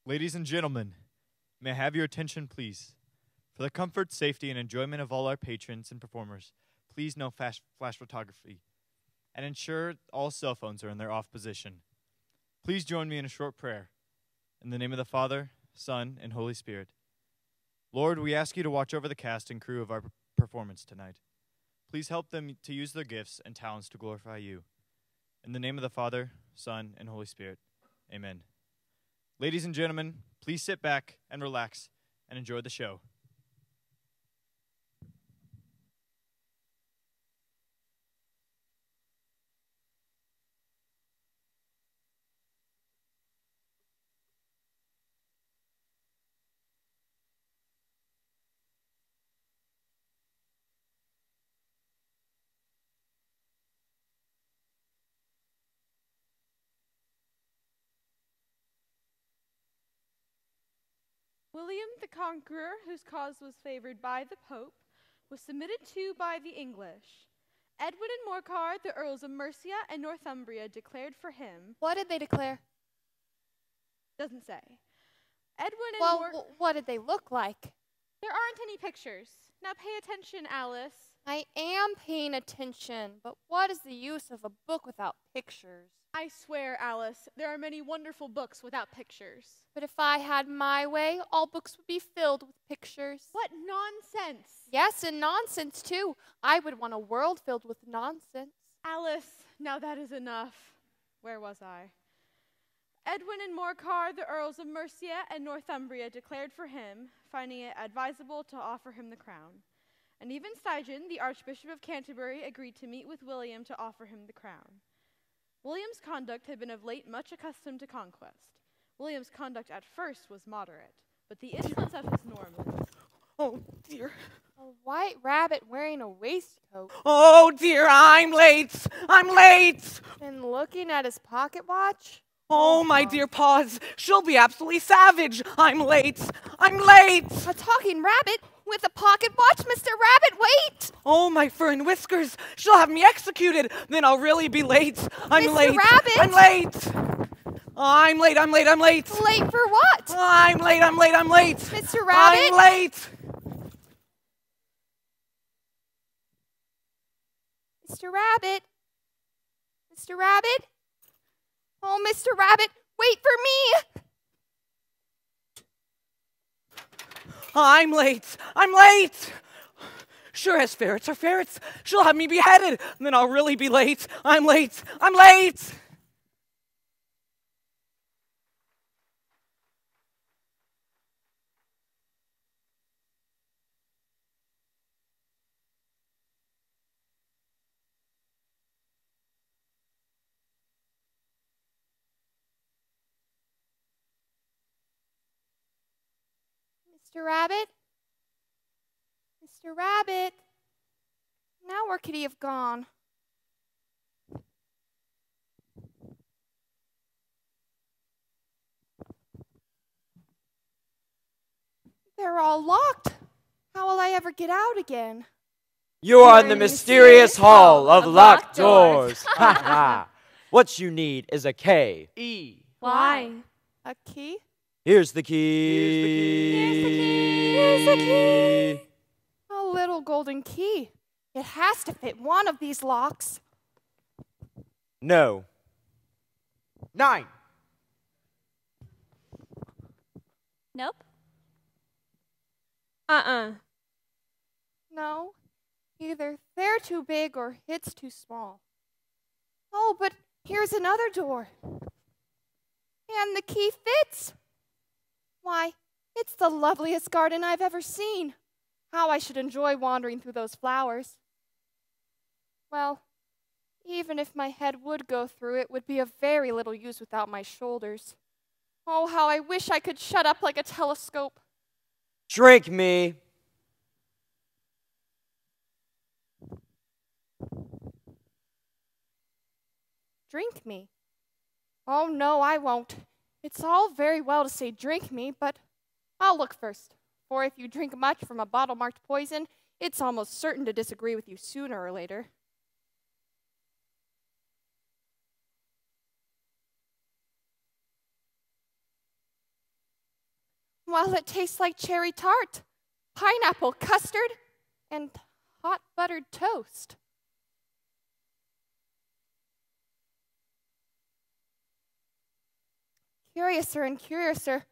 Ladies and gentlemen, may I have your attention, please? For the comfort, safety, and enjoyment of all our patrons and performers, please no flash photography, and ensure all cell phones are in their off position. Please join me in a short prayer. In the name of the Father, Son, and Holy Spirit. Lord, we ask you to watch over the cast and crew of our performance tonight. Please help them to use their gifts and talents to glorify you. In the name of the Father, Son, and Holy Spirit. Amen. Ladies and gentlemen, please sit back and relax and enjoy the show. William the Conqueror, whose cause was favored by the Pope, was submitted to by the English. Edwin and Morcar, the Earls of Mercia and Northumbria, declared for him. What did they declare? Doesn't say. Edwin and What did they look like? There aren't any pictures. Now pay attention, Alice. I am paying attention, but what is the use of a book without pictures? I swear, Alice, there are many wonderful books without pictures. But if I had my way, all books would be filled with pictures. What nonsense! Yes, and nonsense, too. I would want a world filled with nonsense. Alice, now that is enough. Where was I? Edwin and Morcar, the Earls of Mercia and Northumbria, declared for him, finding it advisable to offer him the crown. And even Stygian, the Archbishop of Canterbury, agreed to meet with William to offer him the crown. William's conduct had been of late much accustomed to conquest. William's conduct at first was moderate, but the insolence of his Normans. Oh, dear. A white rabbit wearing a waistcoat. Oh, dear, I'm late. I'm late. And looking at his pocket watch. Oh, my dear paws. She'll be absolutely savage. I'm late. I'm late. A talking rabbit with a pocket watch, Mr. Rabbit, wait! Oh, my fur and whiskers. She'll have me executed. Then I'll really be late. I'm Mr. late. Rabbit! I'm late. I'm late. I'm late. I'm late. Late for what? I'm late. I'm late. I'm late. Mr. Rabbit! I'm late. Mr. Rabbit! Mr. Rabbit! Oh, Mr. Rabbit, wait for me! I'm late. I'm late. Sure as ferrets are ferrets. She'll have me beheaded. And then I'll really be late. I'm late. I'm late. Mr. Rabbit? Mr. Rabbit? Now where could he have gone? They're all locked. How will I ever get out again? You are in the mysterious hall of locked doors. Ha ha. What you need is a K. E. Why? A key? Here's the key. Here's the key. Here's the key. A little golden key. It has to fit one of these locks. No. 9. Nope. No. Either they're too big or it's too small. Oh, but here's another door. And the key fits. Why, it's the loveliest garden I've ever seen. How I should enjoy wandering through those flowers. Well, even if my head would go through, it would be of very little use without my shoulders. Oh, how I wish I could shut up like a telescope. Drink me. Drink me? Oh, no, I won't. It's all very well to say drink me, but I'll look first. For if you drink much from a bottle marked poison, it's almost certain to disagree with you sooner or later. Well, it tastes like cherry tart, pineapple custard, and hot buttered toast. Curiouser and curiouser.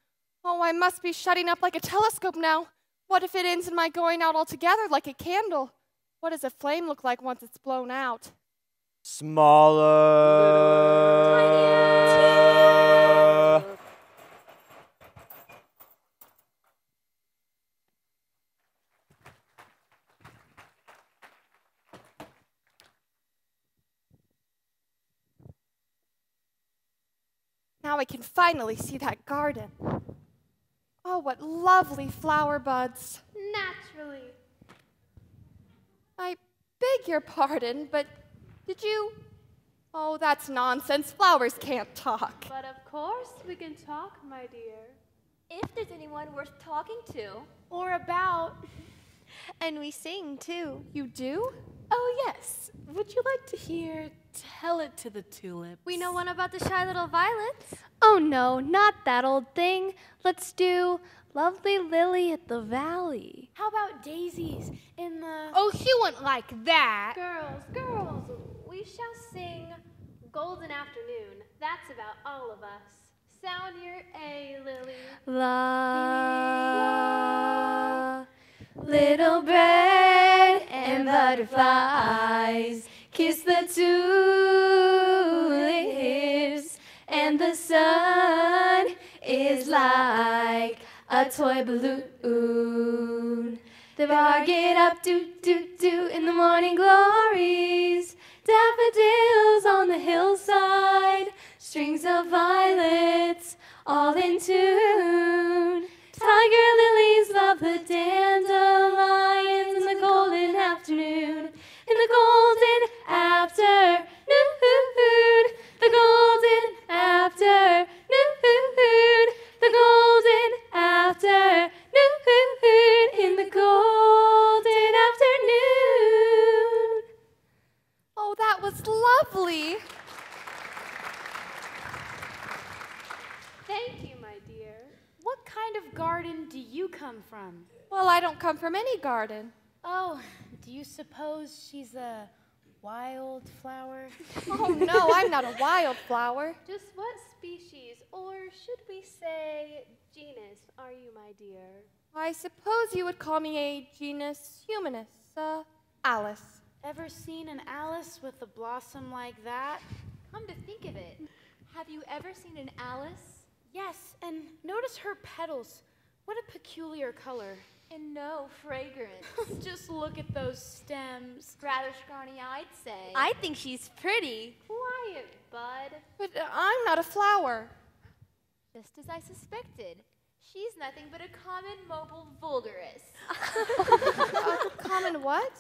Oh, I must be shutting up like a telescope now. What if it ends in my going out altogether like a candle? What does a flame look like once it's blown out? Smaller. Now I can finally see that garden. Oh, what lovely flower buds. Naturally. I beg your pardon, but did you... Oh, that's nonsense. Flowers can't talk. But of course we can talk, my dear. If there's anyone worth talking to. Or about. And we sing, too. You do? Oh, yes. Would you like to hear Tell It to the Tulips? We know one about the shy little violets. Oh, no, not that old thing. Let's do Lovely Lily at the Valley. How about daisies in the... Oh, she wouldn't like that. Girls, we shall sing Golden Afternoon. That's about all of us. Sound your A, Lily. La, little bird and butterflies, kiss the tulips, and the sun is like a toy balloon. The bar get up, do, in the morning glories. Daffodils on the hillside, strings of violets, all in tune. Tiger lilies love the dandelions in the golden afternoon. In the golden afternoon, the golden afternoon, the golden afternoon, in the golden afternoon. Oh, that was lovely. Thank you, my dear. What kind of garden do you come from? Well, I don't come from any garden. Oh, do you suppose she's a wild flower? Oh, no, I'm not a wildflower. Just what species, or should we say genus, are you, my dear? I suppose you would call me a genus humanus, Alice. Ever seen an Alice with a blossom like that? Come to think of it, have you ever seen an Alice? Yes, and notice her petals. What a peculiar color. And no fragrance. Just look at those stems. Rather scrawny, I'd say. I think she's pretty. Quiet, bud. But I'm not a flower. Just as I suspected. She's nothing but a common mobile vulgaris. A common what?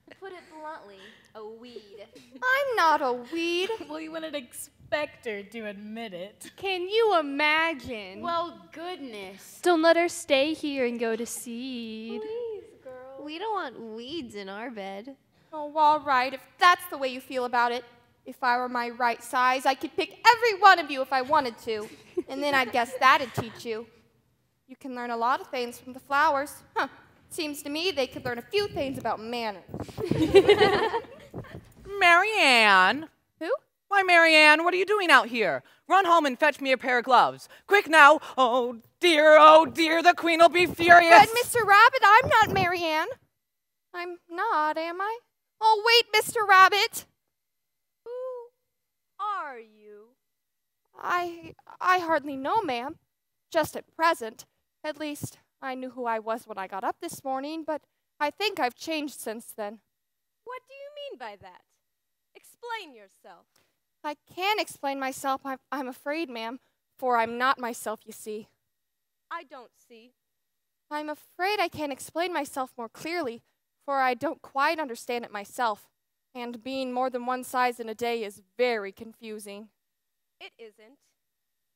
To put it bluntly, a weed. I'm not a weed. Well, you wouldn't expect her to admit it. Can you imagine? Well, goodness. Don't let her stay here and go to seed. Please, girl. We don't want weeds in our bed. Oh, all right, if that's the way you feel about it. If I were my right size, I could pick every one of you if I wanted to. And then I guess that'd teach you. You can learn a lot of things from the flowers. Huh. Seems to me they could learn a few things about manners. Marianne? Who? Why, Marianne, what are you doing out here? Run home and fetch me a pair of gloves. Quick now. Oh, dear, the queen will be furious. But, Mr. Rabbit, I'm not Marianne. I'm not, am I? Oh, wait, Mr. Rabbit. Who are you? I hardly know, ma'am. Just at present. At least, I knew who I was when I got up this morning, but I think I've changed since then. What do you mean by that? Explain yourself. I can't explain myself, I'm afraid, ma'am, for I'm not myself, you see. I don't see. I'm afraid I can't explain myself more clearly, for I don't quite understand it myself, and being more than one size in a day is very confusing. It isn't.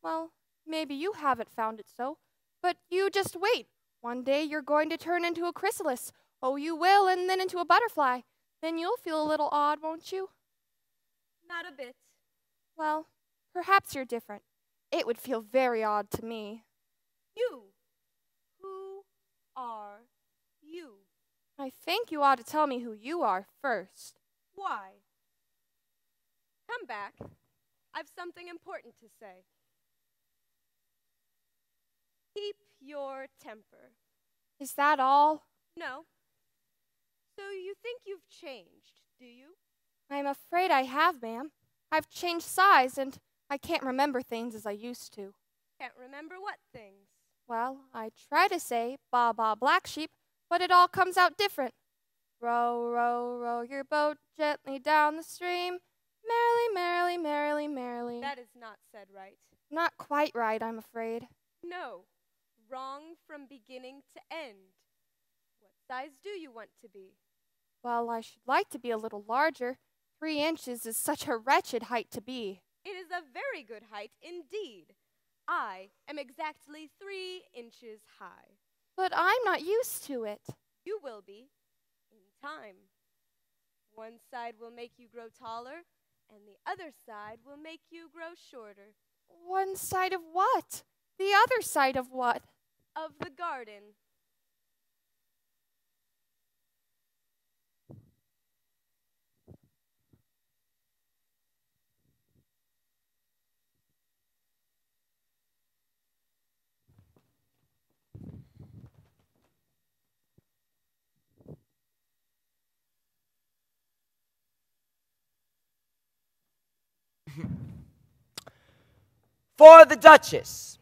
Well, maybe you haven't found it so, but you just wait. One day you're going to turn into a chrysalis. Oh, you will, and then into a butterfly. Then you'll feel a little odd, won't you? Not a bit. Well, perhaps you're different. It would feel very odd to me. You. are you? I think you ought to tell me who you are first. Why? Come back. I've something important to say. Keep your temper. Is that all? No. So you think you've changed, do you? I'm afraid I have, ma'am. I've changed size, and I can't remember things as I used to. Can't remember what things? Well, I try to say, ba ba black sheep, but it all comes out different. Row, row, row your boat gently down the stream. Merrily, merrily, merrily, merrily. That is not said right. Not quite right, I'm afraid. No. Wrong from beginning to end. What size do you want to be? Well, I should like to be a little larger. 3 inches is such a wretched height to be. It is a very good height indeed. I am exactly 3 inches high. But I'm not used to it. You will be, in time. One side will make you grow taller, and the other side will make you grow shorter. One side of what? The other side of what? Of the garden. For the Duchess,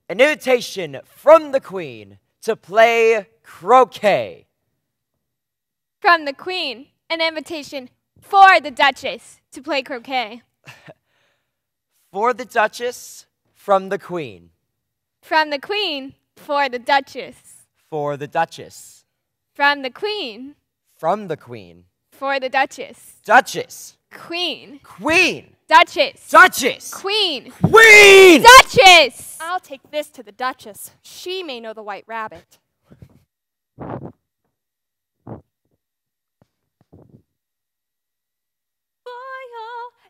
an invitation from the Queen to play croquet. From the Queen, an invitation for the Duchess to play croquet. For the Duchess, from the Queen. From the Queen, for the Duchess. For the Duchess. From the Queen. From the Queen. For the Duchess. Duchess. Queen. Queen. Duchess. Duchess. Queen. Queen! Duchess! I'll take this to the Duchess. She may know the White Rabbit. Boil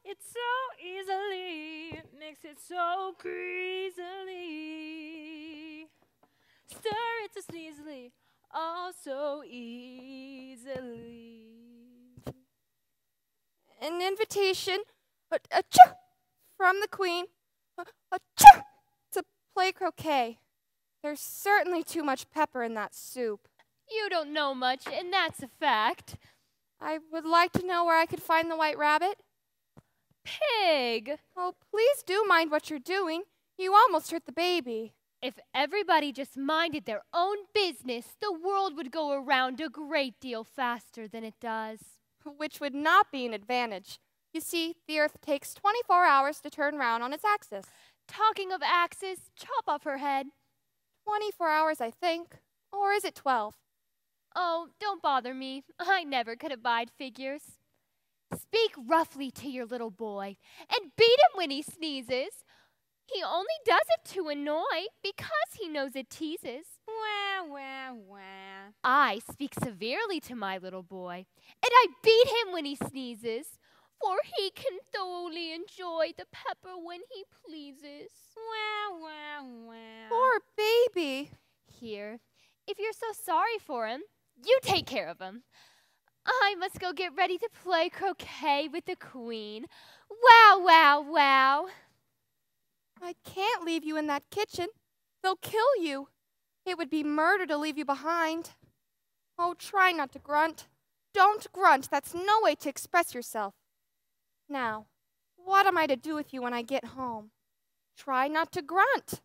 it so easily, mix it so greasily, stir it so sneezily, all so easily. An invitation from the Queen to play croquet. There's certainly too much pepper in that soup. You don't know much, and that's a fact. I would like to know where I could find the White Rabbit. Pig! Oh, please do mind what you're doing. You almost hurt the baby. If everybody just minded their own business, the world would go around a great deal faster than it does. Which would not be an advantage. You see, the Earth takes 24 hours to turn round on its axis. Talking of axes, chop off her head. 24 hours, I think. Or is it 12? Oh, don't bother me. I never could abide figures. Speak roughly to your little boy and beat him when he sneezes. He only does it to annoy because he knows it teases. Wah, wah, wah. I speak severely to my little boy, and I beat him when he sneezes, for he can thoroughly enjoy the pepper when he pleases. Wah, wah, wah. Poor baby. Here, if you're so sorry for him, you take care of him. I must go get ready to play croquet with the Queen. Wow, wow, wow. I can't leave you in that kitchen. They'll kill you. It would be murder to leave you behind. Oh, try not to grunt. Don't grunt. That's no way to express yourself. Now, what am I to do with you when I get home? Try not to grunt.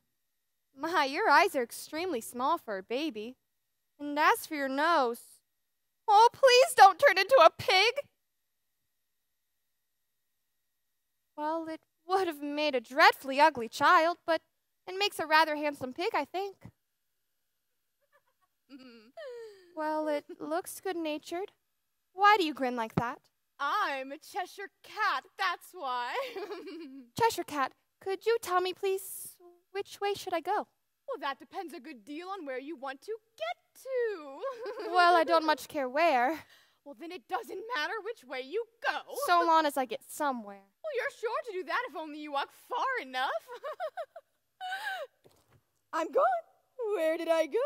My, your eyes are extremely small for a baby. And as for your nose, oh, please don't turn into a pig. Well, it would have made a dreadfully ugly child, but it makes a rather handsome pig, I think. Well, it looks good-natured. Why do you grin like that? I'm a Cheshire cat, that's why. Cheshire Cat, could you tell me, please, which way should I go? Well, that depends a good deal on where you want to get to. Well, I don't much care where, Well, then it doesn't matter which way you go. so long as I get somewhere. Well, you're sure to do that if only you walk far enough. I'm going. Where did I go?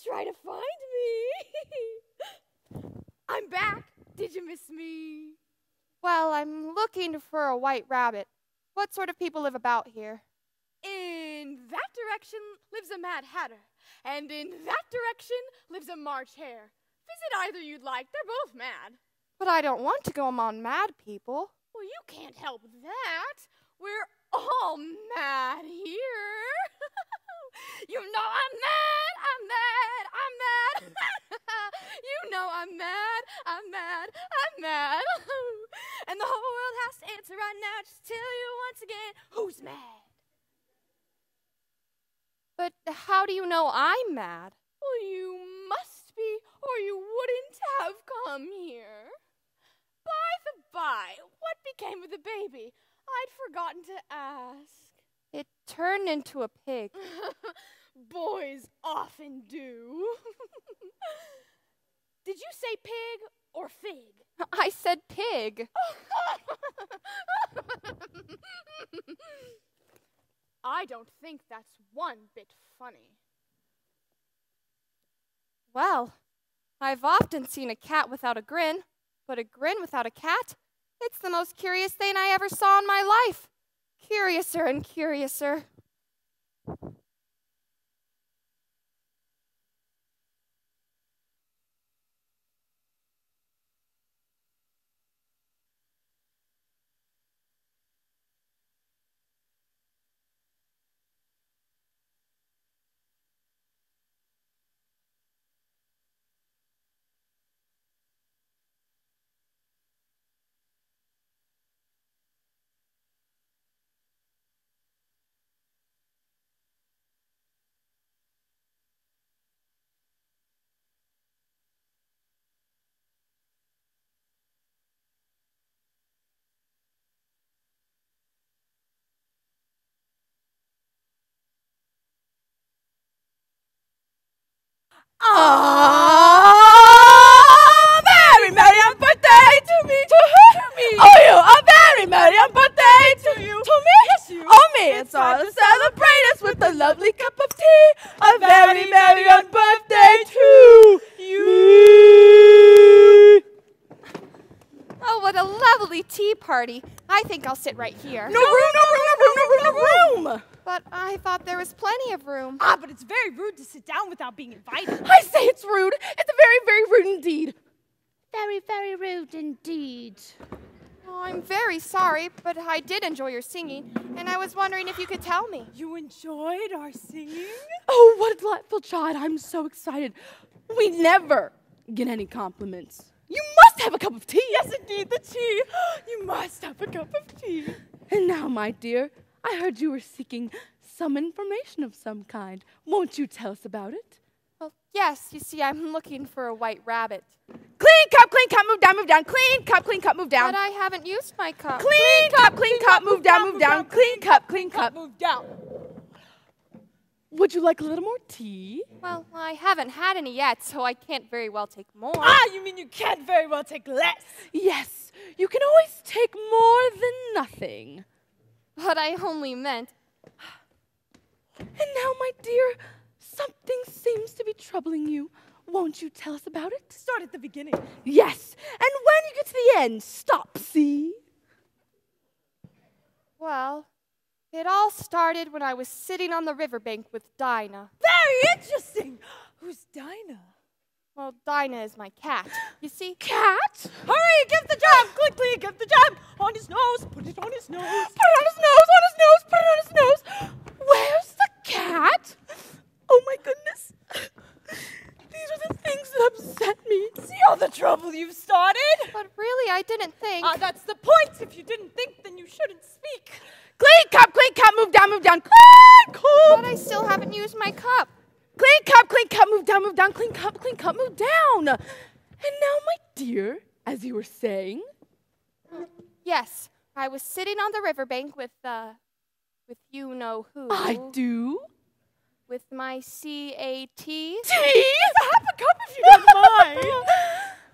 Try to find me. I'm back. Did you miss me? Well, I'm looking for a white rabbit. What sort of people live about here? In that direction lives a Mad Hatter, and in that direction lives a March Hare. Visit either you'd like. They're both mad. But I don't want to go among mad people. Well, you can't help that. We're all mad here. You know I'm mad, I'm mad, I'm mad. You know I'm mad, I'm mad, I'm mad. And the whole world has to answer right now. Just tell you once again, who's mad? But how do you know I'm mad? Well, you must be, or you wouldn't have come here. By the by, what became of the baby? I'd forgotten to ask. It turned into a pig. Boys often do. Did you say pig or fig? I said pig. I don't think that's one bit funny. Well, I've often seen a cat without a grin, but a grin without a cat? It's the most curious thing I ever saw in my life. Curiouser and curiouser. Very merry on birthday to me, to me. Oh, you are very merry on birthday to you, to me, yes, you. Oh, me, it's all to celebrate us with a lovely cup of tea. A very merry on birthday to you. Oh, what a lovely tea party. I think I'll sit right here. No room, no room, no room, no room, no room. But I thought there was plenty of room. Ah, but it's very rude to sit down without being invited. I say it's rude. It's very, very rude indeed. Very, very rude indeed. Oh, I'm very sorry, but I did enjoy your singing, and I was wondering if you could tell me. You enjoyed our singing? Oh, what a delightful child. I'm so excited. We never get any compliments. You must have a cup of tea. Yes, indeed, the tea. You must have a cup of tea. And now, my dear, I heard you were seeking some information of some kind. Won't you tell us about it? Well, yes, you see, I'm looking for a white rabbit. Clean cup, move down, move down. Clean cup, move down. But I haven't used my cup. Clean cup, move down, move down. Clean cup, move down. Would you like a little more tea? Well, I haven't had any yet, so I can't very well take more. Ah, you mean you can't very well take less? Yes, you can always take more than nothing. But I only meant... And now, my dear, something seems to be troubling you. Won't you tell us about it? Start at the beginning. Yes, and when you get to the end, stop, see? Well, it all started when I was sitting on the riverbank with Dinah. Very interesting. Who's Dinah? Well, Dinah is my cat. You see? Cat? Hurry, give the jab. Quickly, give the jab. On his nose. Put it on his nose. Put it on his nose, on his nose, put it on his nose. Where's the cat? Oh, my goodness. These are the things that upset me. See all the trouble you've started? But really, I didn't think... That's the point. If you didn't think, then you shouldn't speak. Clean cup, move down, move down. Clean cup. But I still haven't used my cup. Clean cup, move down, move down. Clean cup, move down. And now, my dear, as you were saying... Yes, I was sitting on the riverbank with you-know-who. I do. With my C-A-T. Tea? Have a cup if you don't mind.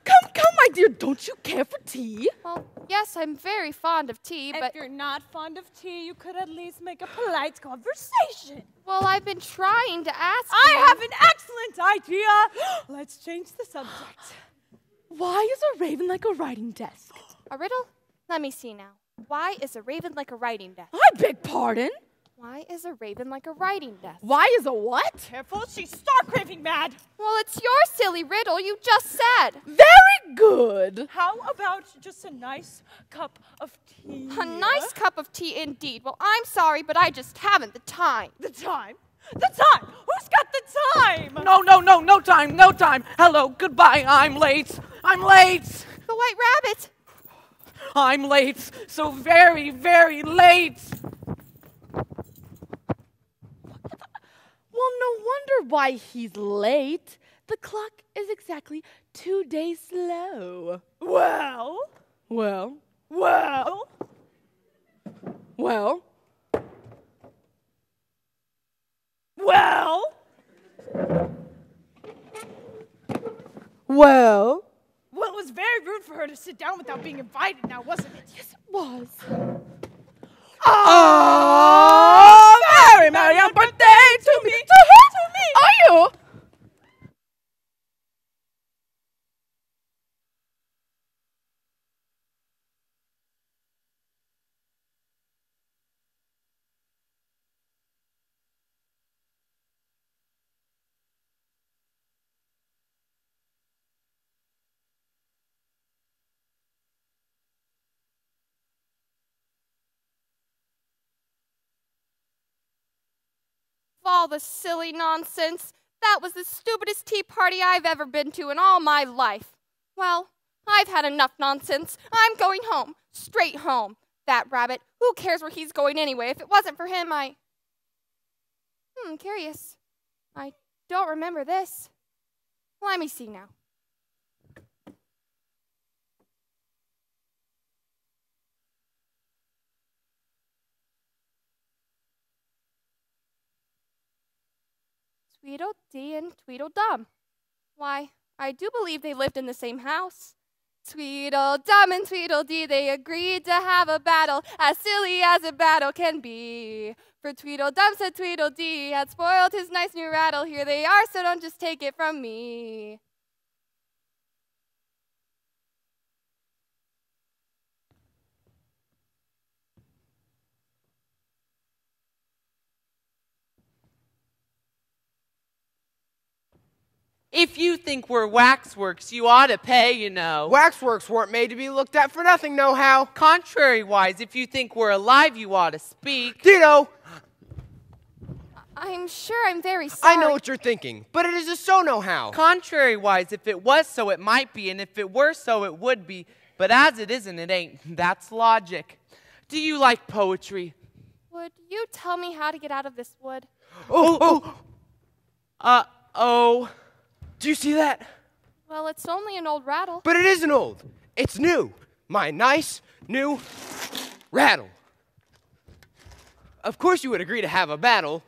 Come, my dear, don't you care for tea? Well, yes, I'm very fond of tea, but... If you're not fond of tea, you could at least make a polite conversation. Well, I've been trying to ask I you. have an excellent idea. Let's change the subject. Why is a raven like a writing desk? A riddle? Let me see now. Why is a raven like a writing desk? I beg pardon? Why is a raven like a writing desk? Why is a what? Careful, she's stark raving mad. Well, it's your silly riddle you just said. Very good. How about just a nice cup of tea? A nice cup of tea indeed. Well, I'm sorry, but I just haven't the time. The time? The time! Who's got the time? No time. Hello, goodbye, I'm late. The White Rabbit. I'm late, so very, very late. Well, no wonder why he's late. The clock is exactly 2 days slow. Well. Well, it was very rude for her to sit down without being invited now, wasn't it? Yes, it was. Oh, very merry birthday to me. To me. Are you? All the silly nonsense. That was the stupidest tea party I've ever been to in all my life. Well, I've had enough nonsense. I'm going home. Straight home. That rabbit, who cares where he's going anyway? If it wasn't for him, curious. I don't remember this. Let me see now. Tweedledee and Tweedledum. Why, I do believe they lived in the same house. Tweedledum and Tweedledee, they agreed to have a battle, as silly as a battle can be. For Tweedledum said Tweedledee had spoiled his nice new rattle. Here they are, so don't just take it from me. If you think we're waxworks, you ought to pay, you know. Waxworks weren't made to be looked at for nothing, no-how. Contrary-wise, if you think we're alive, you ought to speak. Ditto. I'm sure I'm very sorry. I know what you're thinking, but it is a so no-how. Contrary-wise, if it was so, it might be, and if it were so, it would be. But as it isn't, it ain't. That's logic. Do you like poetry? Would you tell me how to get out of this wood? Oh. Do you see that? Well, it's only an old rattle. But it isn't old. It's new. My nice, new rattle. Of course you would agree to have a battle.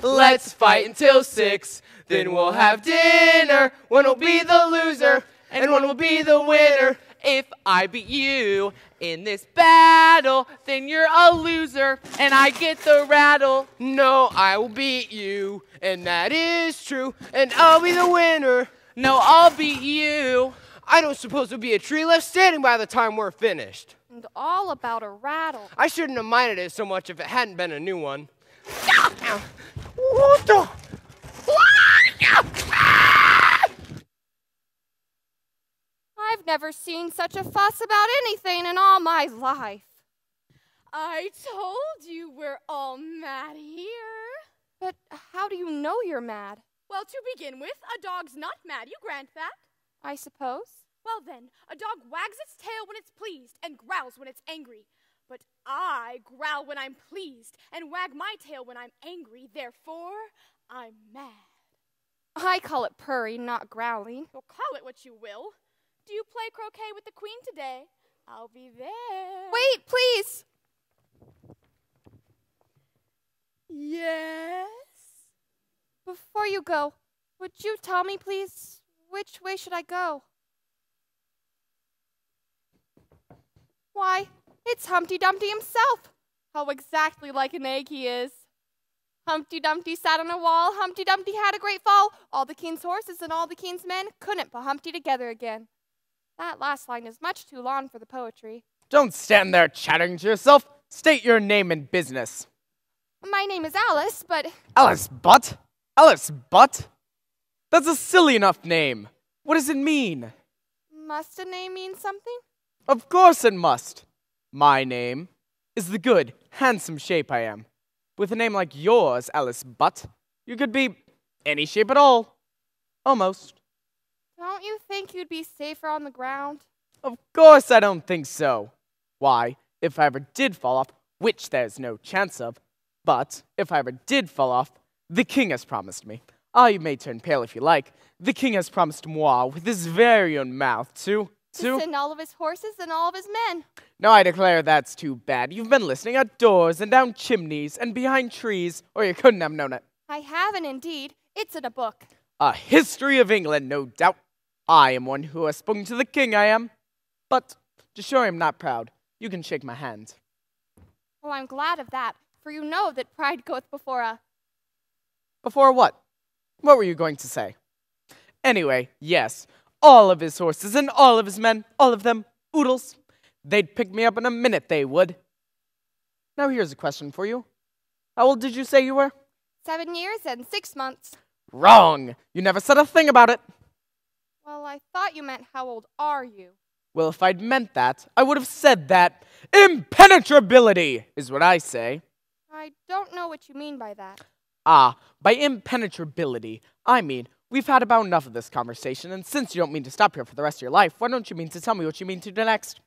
Let's fight until 6, then we'll have dinner. One will be the loser, and one will be the winner. If I beat you in this battle, then you're a loser, and I get the rattle. No, I will beat you, and that is true, and I'll be the winner. No, I'll beat you. I don't suppose there'll be a tree left standing by the time we're finished. And all about a rattle. I shouldn't have minded it so much if it hadn't been a new one. I've never seen such a fuss about anything in all my life. I told you we're all mad here. But how do you know you're mad? Well, to begin with, a dog's not mad. You grant that? I suppose. Well then, a dog wags its tail when it's pleased and growls when it's angry. But I growl when I'm pleased and wag my tail when I'm angry. Therefore, I'm mad. I call it purring, not growling. Well, call it what you will. Do you play croquet with the queen today? I'll be there. Wait, please. Yes? Before you go, would you tell me, please, which way should I go? Why, it's Humpty Dumpty himself. How exactly like an egg he is. Humpty Dumpty sat on a wall, Humpty Dumpty had a great fall. All the king's horses and all the king's men couldn't put Humpty together again. That last line is much too long for the poetry. Don't stand there chattering to yourself. State your name and business. My name is Alice, but... Alice Butt? Alice Butt? That's a silly enough name. What does it mean? Must a name mean something? Of course it must. My name is the good, handsome shape I am. With a name like yours, Alice Butt, you could be any shape at all. Almost. Don't you think you'd be safer on the ground? Of course I don't think so. Why, if I ever did fall off, which there's no chance of, but if I ever did fall off, the king has promised me. Ah, you may turn pale if you like. The king has promised moi with his very own mouth to send all of his horses and all of his men. No, I declare that's too bad. You've been listening outdoors and down chimneys and behind trees, or you couldn't have known it. I haven't indeed. It's in a book. A history of England, no doubt. I am one who has spoken to the king, I am. But to show I'm not proud, you can shake my hand. Well, I'm glad of that, for you know that pride goeth before a... Before what? What were you going to say? Anyway, yes, all of his horses and all of his men, all of them, oodles. They'd pick me up in a minute, they would. Now here's a question for you. How old did you say you were? 7 years and 6 months. Wrong! You never said a thing about it. Well, I thought you meant how old are you? Well, if I'd meant that, I would have said that. Impenetrability is what I say. I don't know what you mean by that. Ah, by impenetrability, I mean, we've had about enough of this conversation, and since you don't mean to stop here for the rest of your life, why don't you mean to tell me what you mean to do next?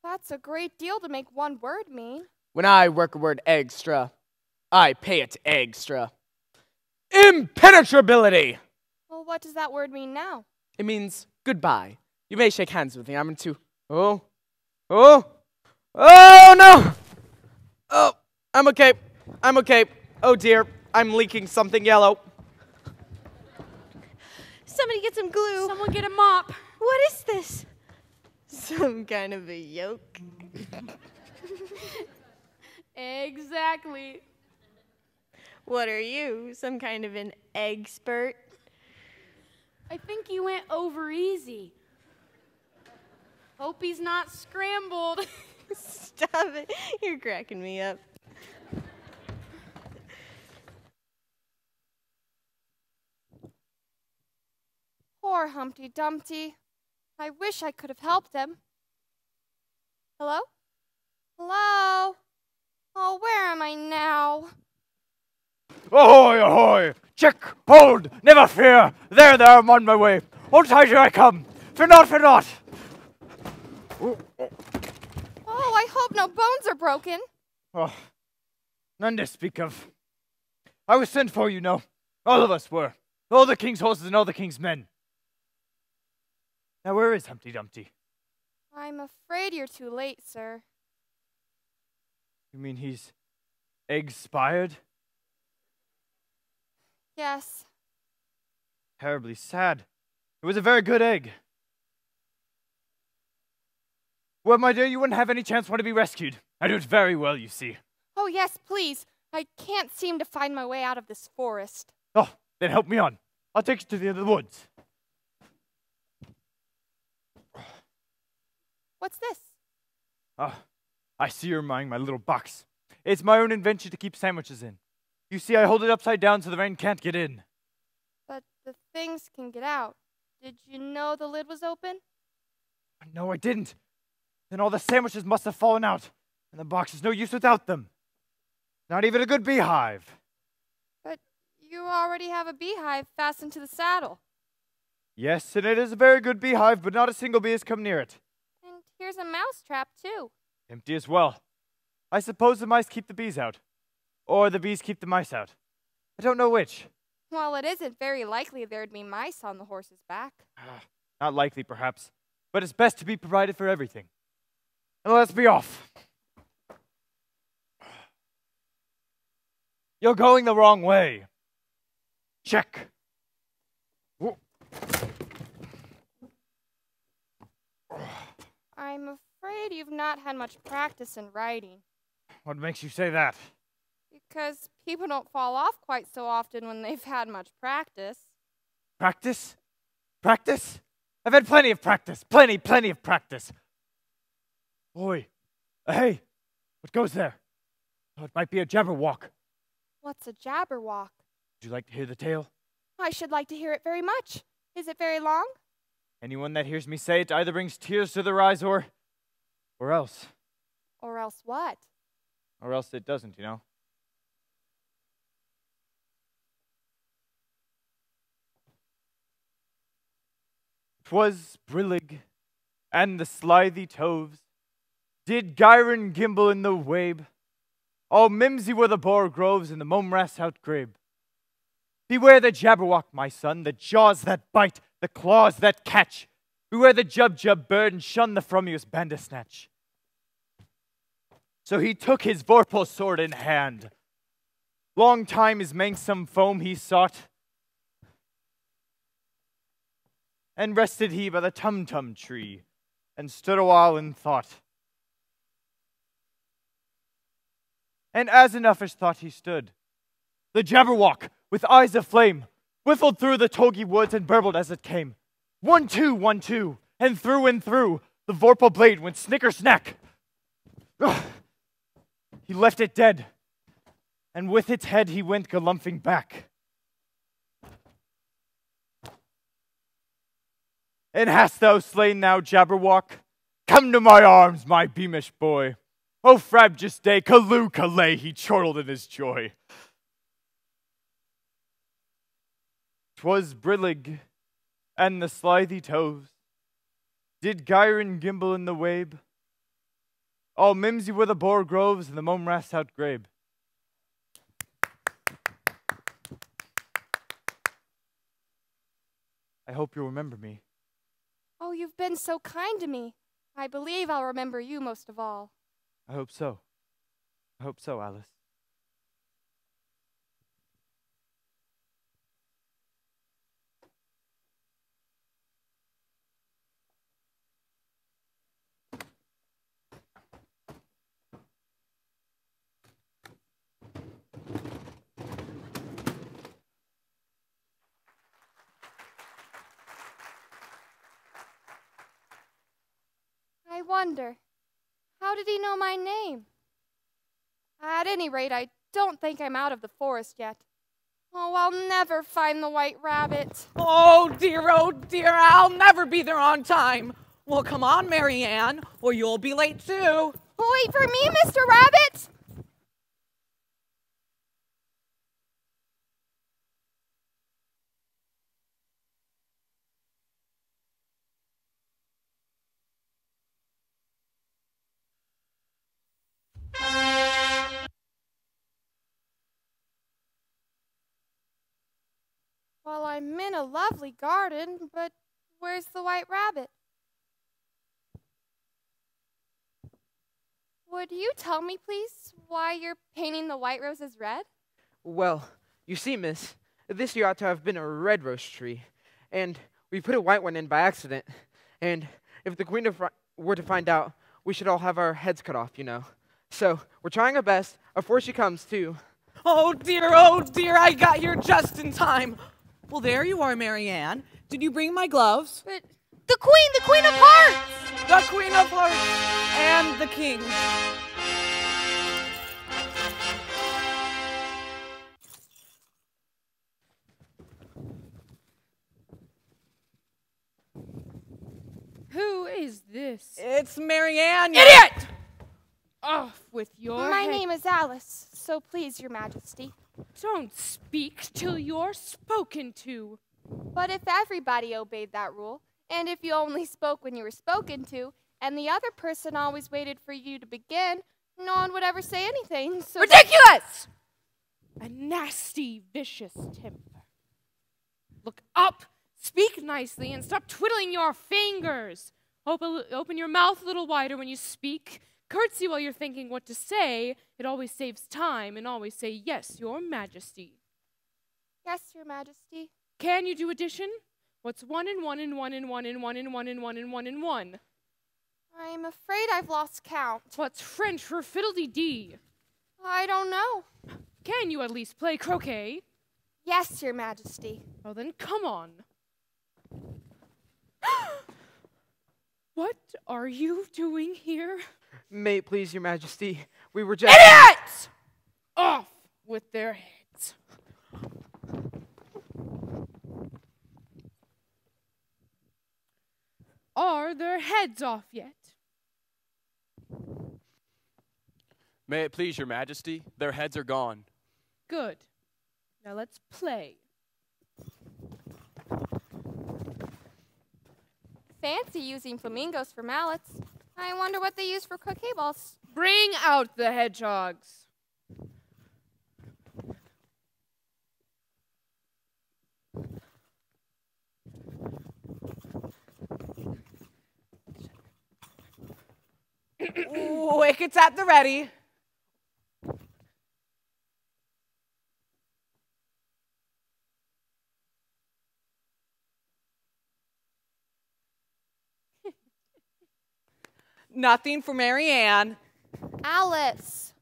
That's a great deal to make one word mean. When I work a word extra, I pay it extra. Impenetrability! Well, what does that word mean now? It means goodbye. You may shake hands with me. I'm into... Oh no! Oh, I'm okay. Oh dear, I'm leaking something yellow. Somebody get some glue. Someone get a mop. What is this? Some kind of a yolk. Exactly. What are you? Some kind of an expert? I think you went over easy. Hope he's not scrambled. Stop it. You're cracking me up. Poor Humpty Dumpty. I wish I could have helped him. Hello? Hello? Oh, where am I now? Ahoy, ahoy! Check, hold, never fear! There, I'm on my way. Hold tight, here I come. Fear not, fear not! Oh, I hope no bones are broken. Oh, none to speak of. I was sent for, you know. All of us were. All the king's horses and all the king's men. Now, where is Humpty Dumpty? I'm afraid you're too late, sir. You mean he's expired? Yes. Terribly sad. It was a very good egg. Well, my dear, you wouldn't have any chance want to be rescued. I do it very well, you see. Oh, yes, please. I can't seem to find my way out of this forest. Oh, then help me on. I'll take you to the end of the woods. What's this? Oh, I see you're buying my little box. It's my own invention to keep sandwiches in. You see, I hold it upside down so the rain can't get in. But the things can get out. Did you know the lid was open? No, I didn't. Then all the sandwiches must have fallen out, and the box is no use without them. Not even a good beehive. But you already have a beehive fastened to the saddle. Yes, and it is a very good beehive, but not a single bee has come near it. And here's a mouse trap, too. Empty as well. I suppose the mice keep the bees out. Or the bees keep the mice out. I don't know which. Well, it isn't very likely there'd be mice on the horse's back. Not likely, perhaps. But it's best to be provided for everything. And let's be off. You're going the wrong way. Check. I'm afraid you've not had much practice in riding. What makes you say that? 'cause people don't fall off quite so often when they've had much practice. Practice? Practice? I've had plenty of practice. Plenty of practice. Oi. Hey. What goes there? Oh, it might be a jabberwock. What's a jabberwock? Would you like to hear the tale? I should like to hear it very much. Is it very long? Anyone that hears me say it either brings tears to their eyes or else. Or else what? Or else it doesn't, you know. 'Twas brillig, and the slithy toves did gyre and gimble in the wabe. All mimsy were the boar groves and the momrass outgrabe. Beware the jabberwock, my son, the jaws that bite, the claws that catch. Beware the jub bird and shun the frumious bandersnatch. So he took his vorpal sword in hand. Long time his manxome foam he sought, and rested he by the tum-tum tree, and stood awhile in thought. And as in uffish thought he stood, the jabberwock, with eyes of flame, whiffled through the togy woods and burbled as it came. 1, 2, 1, 2, and through, the vorpal blade went snicker-snack. Ugh. He left it dead, and with its head he went galumphing back. And hast thou slain now, jabberwock? Come to my arms, my beamish boy. O frabjous day, callooh, callay, he chortled in his joy. 'Twas brillig, and the slithy toves did gyre and gimble in the wabe. All mimsy were the boar groves and the momrass outgrabe. I hope you'll remember me. Oh, you've been so kind to me. I believe I'll remember you most of all. I hope so. I hope so, Alice. I wonder, how did he know my name? At any rate, I don't think I'm out of the forest yet. Oh, I'll never find the white rabbit. Oh dear, I'll never be there on time. Well, come on, Mary Ann, or you'll be late too. Wait for me, Mr. Rabbit! Well, I'm in a lovely garden, but where's the white rabbit? Would you tell me, please, why you're painting the white roses red? Well, you see, miss, this year ought to have been a red rose tree, and we put a white one in by accident, and if the queen were to find out, we should all have our heads cut off, you know. So, we're trying our best, before she comes, too. Oh dear, I got here just in time. Well, there you are, Mary Ann. Did you bring my gloves? But the Queen of Hearts! The Queen of Hearts and the King. Who is this? It's Mary Ann. Idiot! Off with your My head. name is Alice, so please, Your Majesty. Don't speak till you're spoken to. But if everybody obeyed that rule, and if you only spoke when you were spoken to, and the other person always waited for you to begin, no one would ever say anything. So Ridiculous! A nasty, vicious temper. Look up, speak nicely, and stop twiddling your fingers. Open your mouth a little wider when you speak. Curtsy while you're thinking what to say. It always saves time, and always say, yes, Your Majesty. Yes, Your Majesty. Can you do addition? What's 1 and 1 and 1 and 1 and 1 and 1 and 1 and 1 and 1? I'm afraid I've lost count. What's French for fiddle-dee-dee? I don't know. Can you at least play croquet? Yes, Your Majesty. Well, then come on. What are you doing here? May it please your majesty, we were just— Idiots! Off with their heads. Are their heads off yet? May it please your majesty, their heads are gone. Good. Now let's play. Fancy using flamingos for mallets. I wonder what they use for croquet balls. Bring out the hedgehogs. Wickets at the ready. Nothing for Mary Ann. Alice.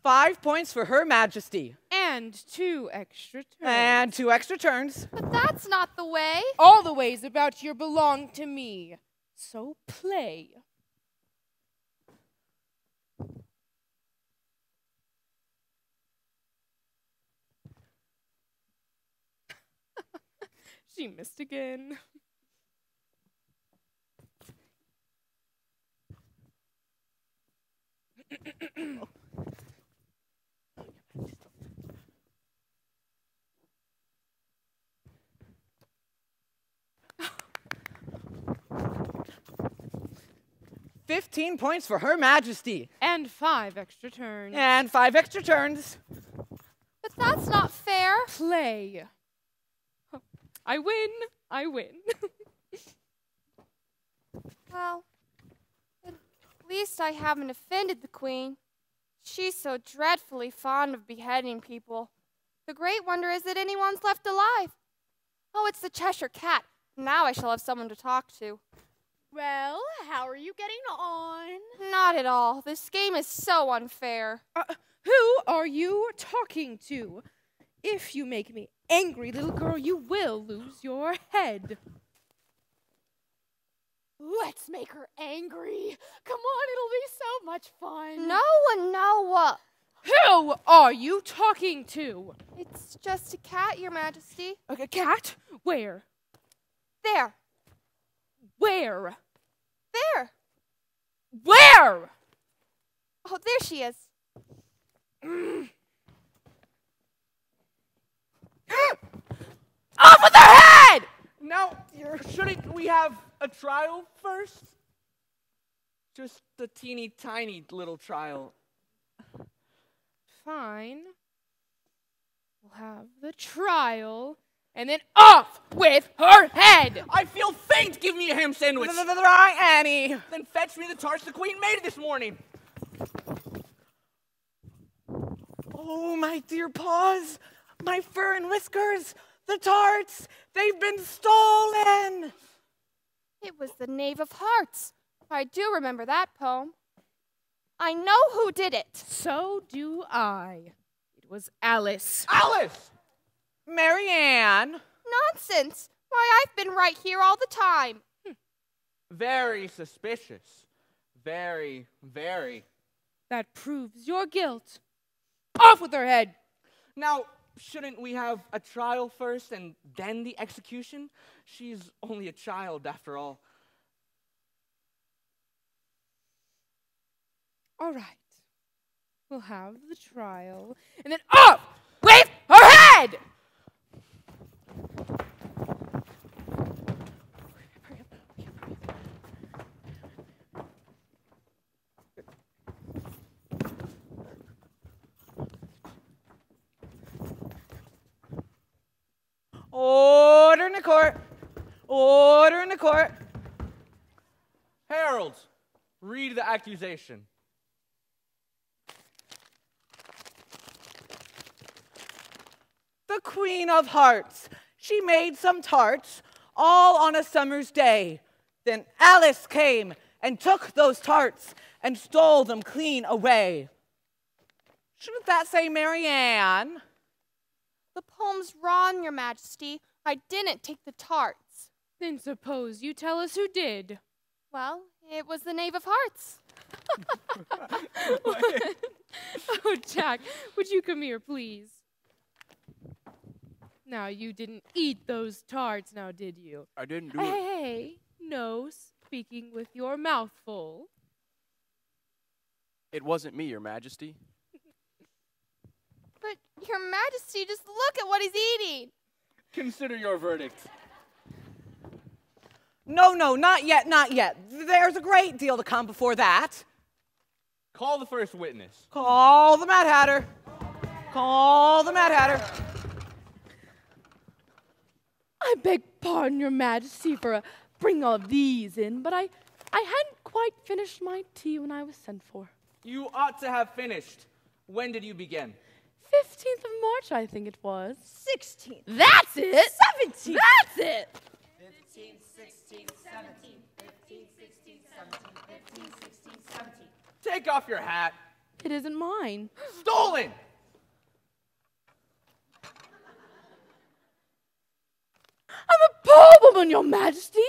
Five points for Her Majesty. And 2 extra turns. And 2 extra turns. But that's not the way. All the ways about here belong to me. So play. She missed again. $15 points for Her Majesty. And 5 extra turns. And 5 extra turns. But that's not fair. Play. I win. I win. Well, at least I haven't offended the Queen. She's so dreadfully fond of beheading people. The great wonder is that anyone's left alive. Oh, it's the Cheshire Cat. Now I shall have someone to talk to. Well, how are you getting on? Not at all. This game is so unfair. Who are you talking to? If you make me angry, little girl, you will lose your head. Let's make her angry. Come on, it'll be so much fun. No. Who are you talking to? It's just a cat, Your Majesty. A cat? Where? There. Where? There. Where? Oh, there she is. Off with her head! Now, shouldn't we have a trial first? Just a teeny tiny little trial. Fine. We'll have the trial, and then off with her head! I feel faint! Give me a ham sandwich! Right, Annie! Then fetch me the tarts the Queen made this morning! Oh, my dear paws! My fur and whiskers! The tarts! They've been stolen! It was the Knave of Hearts. I do remember that poem. I know who did it. So do I. It was Alice. Alice! Mary Ann! Nonsense. Why, I've been right here all the time. Very suspicious. Very, very. That proves your guilt. Off with her head! Now, shouldn't we have a trial first and then the execution? She's only a child, after all. All right. We'll have the trial, and then off with her head! Order in the court. Order in the court. Harold, read the accusation. the Queen of Hearts. She made some tarts, all on a summer's day. Then Alice came and took those tarts and stole them clean away. Shouldn't that say Marianne? The poem's wrong, Your Majesty. I didn't take the tarts. Then suppose you tell us who did. Well, it was the Knave of Hearts. Oh, Jack, would you come here, please? Now, you didn't eat those tarts, now did you? I didn't do it. Hey, no speaking with your mouth full. It wasn't me, Your Majesty. But, Your Majesty, just look at what he's eating. Consider your verdict. No, not yet, not yet. There's a great deal to come before that. Call the first witness. Call the Mad Hatter. Call the Mad Hatter. I beg pardon, Your Majesty, for bringing all of these in, but I hadn't quite finished my tea when I was sent for. You ought to have finished. When did you begin? 15th of March, I think it was. 16th. That's it! 17th. That's it! 15, 16, 17. 15, 16, 17. 15, 16, 17. Take off your hat. It isn't mine. Stolen! I'm a poor woman, Your Majesty,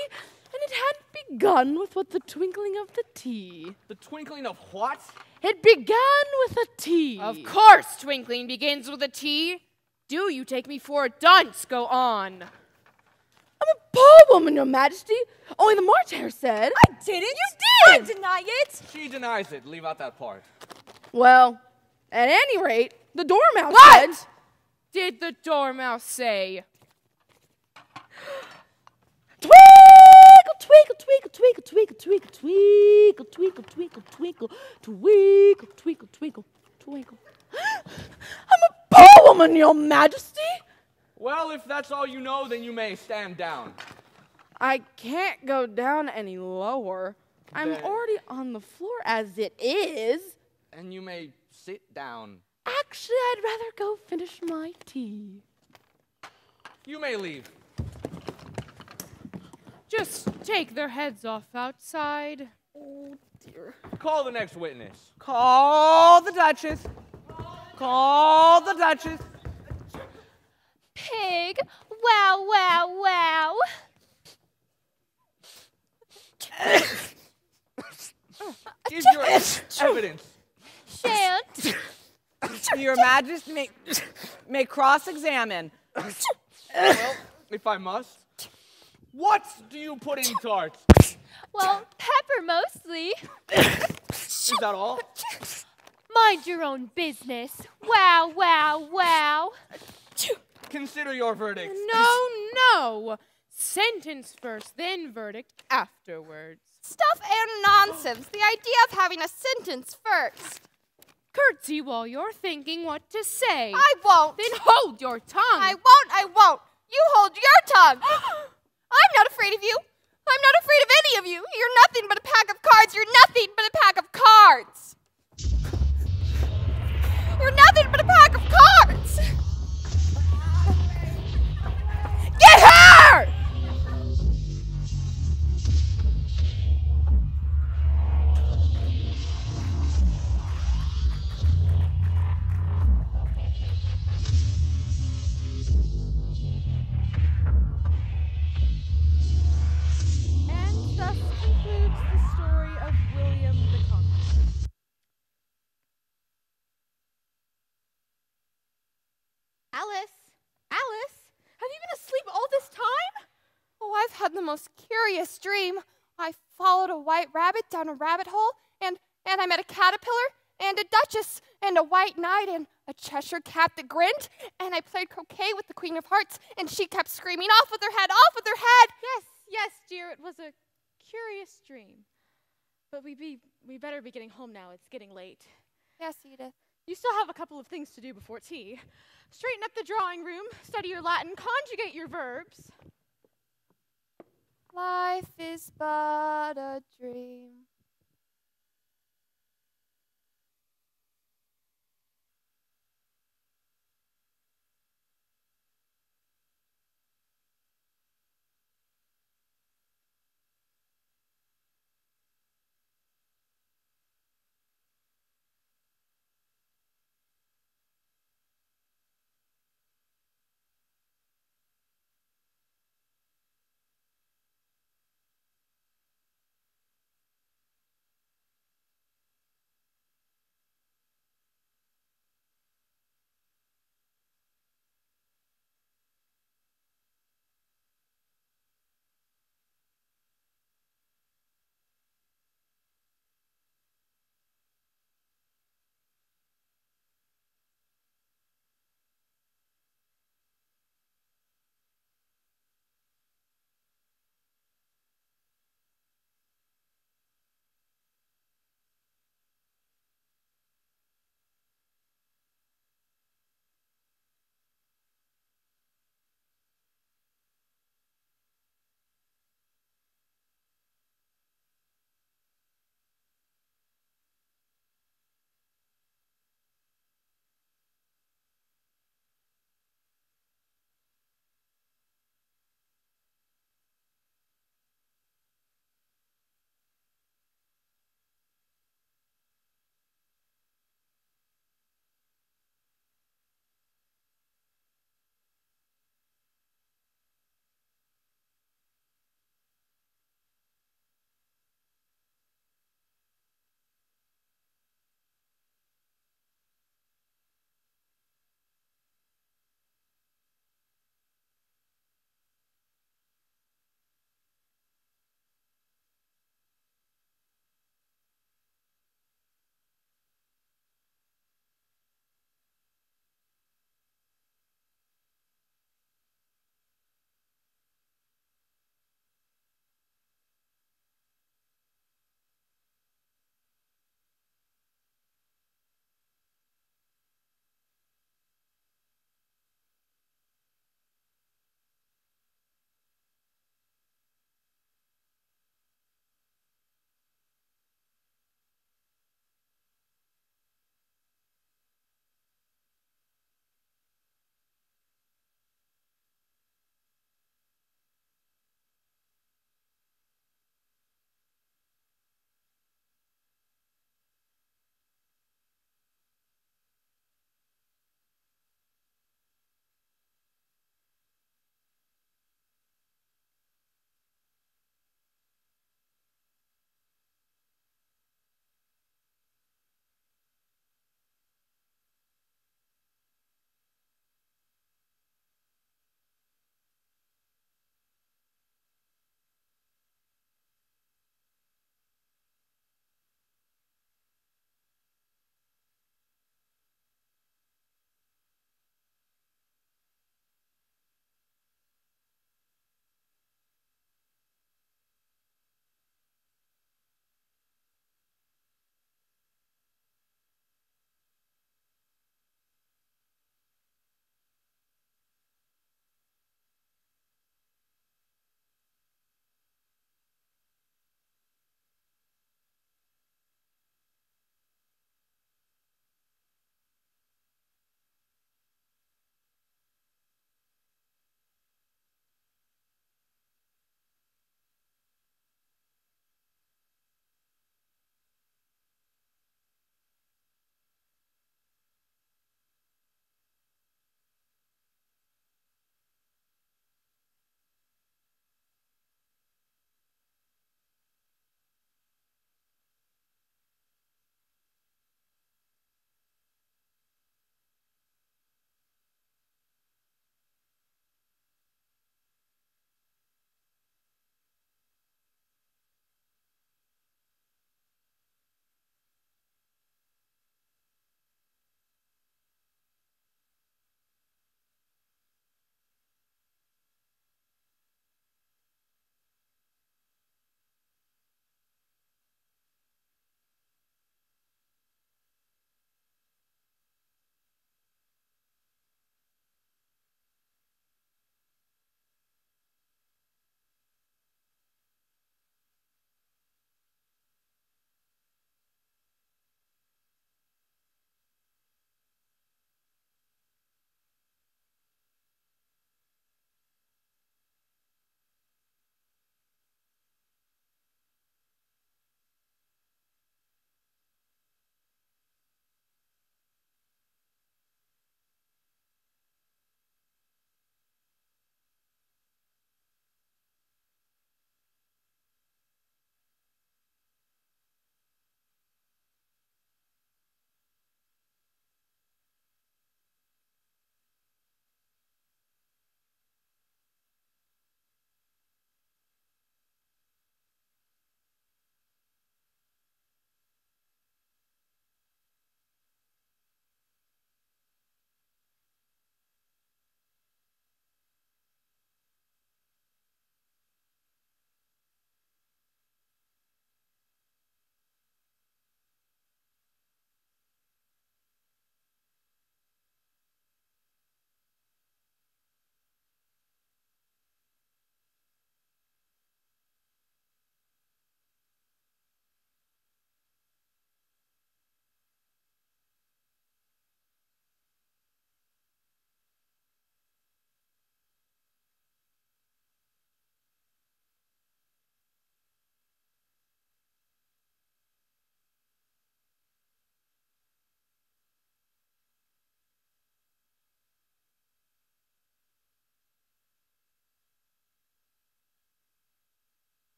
and it hadn't begun with what the twinkling of the tea. The twinkling of what? It began with a tea. Of course, twinkling begins with a T. Do you take me for a dunce? Go on. I'm a poor woman, Your Majesty. Only the March Hare said. I didn't. You did! I deny it. She denies it. Leave out that part. Well, at any rate, the Dormouse What said. did the Dormouse say? Twinkle, twinkle, twinkle, twinkle, twinkle, twinkle, twinkle, twinkle, twinkle, twinkle, twinkle, twinkle, twinkle. I'm a poor woman, Your Majesty. Well, if that's all you know, then you may stand down. I can't go down any lower. I'm Then- already on the floor as it is. And you may sit down. Actually, I'd rather go finish my tea. You may leave. Just take their heads off outside. Oh, dear. Call the next witness. Call the Duchess. Call the Duchess. Pig, wow, wow, wow. Give your evidence. Shan't. Your Majesty may cross-examine. Well, if I must. What do you put in tarts? Well, pepper mostly. Is that all? Mind your own business. Wow, wow, wow. Consider your verdict. No. Sentence first, then verdict afterwards. Stuff and nonsense. The idea of having a sentence first. Curtsy while you're thinking what to say. I won't. Then hold your tongue. I won't. You hold your tongue. I'm not afraid of you. I'm not afraid of any of you. You're nothing but a pack of cards. You're nothing but a pack of cards. You're nothing but a pack of cards. Get her! And thus concludes the story of William the Conqueror. Alice, have you been asleep all this time? Oh, I've had the most curious dream. I followed a white rabbit down a rabbit hole, and I met a caterpillar, and a duchess, and a white knight, and a Cheshire cat that grinned, and I played croquet with the Queen of Hearts, and she kept screaming, "Off with her head, off with her head!" Yes, dear, it was a curious dream. But we better be getting home now. It's getting late. Yes, Edith. You still have a couple of things to do before tea. Straighten up the drawing room, study your Latin, conjugate your verbs. Life is but a dream.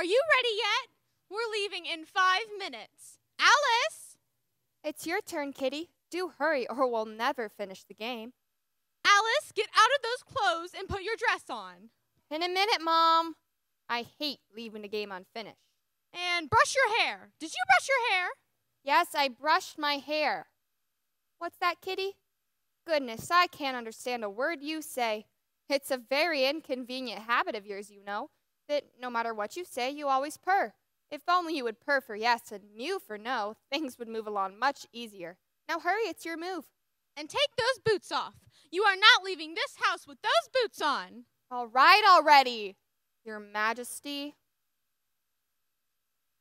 Are you ready yet? We're leaving in 5 minutes. Alice! It's your turn, Kitty. Do hurry or we'll never finish the game. Alice, get out of those clothes and put your dress on. In a minute, Mom. I hate leaving a game unfinished. And brush your hair. Did you brush your hair? Yes, I brushed my hair. What's that, Kitty? Goodness, I can't understand a word you say. It's a very inconvenient habit of yours, you know, that no matter what you say, you always purr. If only you would purr for yes and mew for no, things would move along much easier. Now hurry, it's your move. And take those boots off. You are not leaving this house with those boots on. All right already, Your Majesty.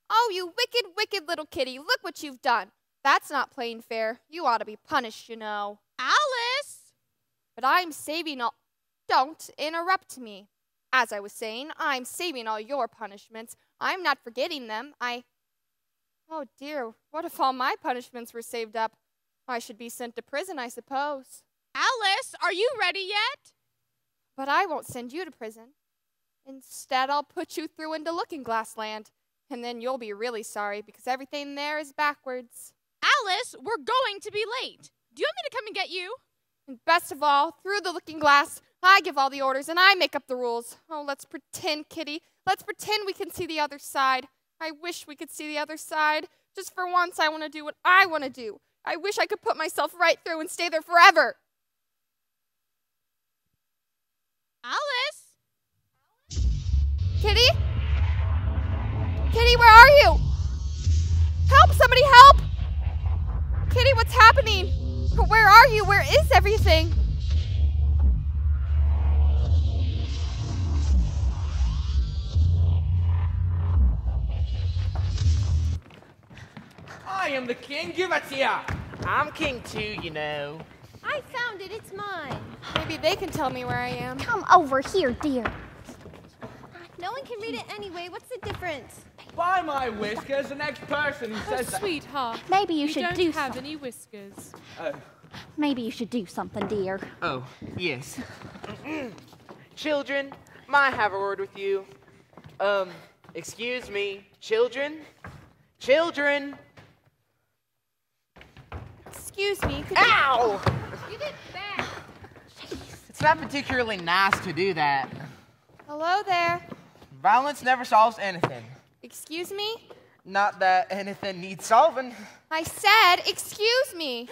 Oh, you wicked, wicked little kitty, look what you've done. That's not playing fair. You ought to be punished, you know. Alice! But I'm saving all... Don't interrupt me. As I was saying, I'm saving all your punishments. I'm not forgetting them. Oh dear, what if all my punishments were saved up? I should be sent to prison, I suppose. Alice, are you ready yet? But I won't send you to prison. Instead, I'll put you through into Looking Glass Land. And then you'll be really sorry because everything there is backwards. Alice, we're going to be late. Do you want me to come and get you? And best of all, through the looking glass, I give all the orders and I make up the rules. Oh, let's pretend, Kitty. Let's pretend we can see the other side. I wish we could see the other side. Just for once, I want to do what I want to do. I wish I could put myself right through and stay there forever. Alice? Kitty? Kitty, where are you? Help, somebody help! Kitty, what's happening? Where are you? Where is everything? I am the king, give it here. I'm king too, you know. I found it. It's mine. Maybe they can tell me where I am. Come over here, dear. No one can read it anyway. What's the difference? By my whiskers, the next person who says that. Sweetheart. Maybe you We should don't have any whiskers. Maybe you should do something, dear. Oh, yes. Children, may I have a word with you? Excuse me. Children? Children? Excuse me. Ow! You did that. It's not particularly nice to do that. Hello there. Violence never solves anything. Excuse me? Not that anything needs solving. I said, excuse me.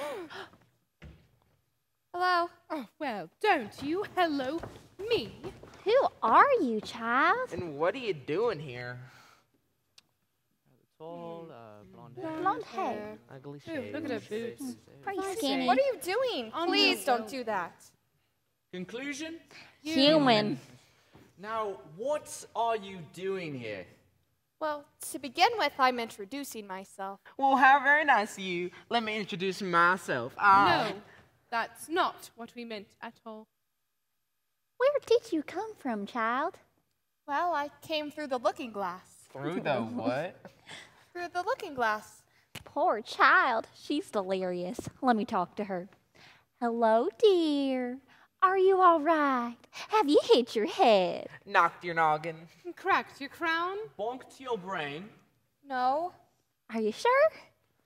Hello. Oh, well, don't you hello me. Who are you, child? And what are you doing here? Tall, Blonde hair. Ugly Ooh, shade. look at her boots. Pretty skinny. What are you doing? Please don't do that. Conclusion? Human. Now, what are you doing here? Well, to begin with, I'm introducing myself. Well, how very nice of you. Let me introduce myself. No, that's not what we meant at all. Where did you come from, child? Well, I came through the looking glass. Through the what? Through the looking glass. Poor child. She's delirious. Let me talk to her. Hello, dear. Are you all right? Have you hit your head? Knocked your noggin. Cracked your crown? Bonked your brain? No. Are you sure?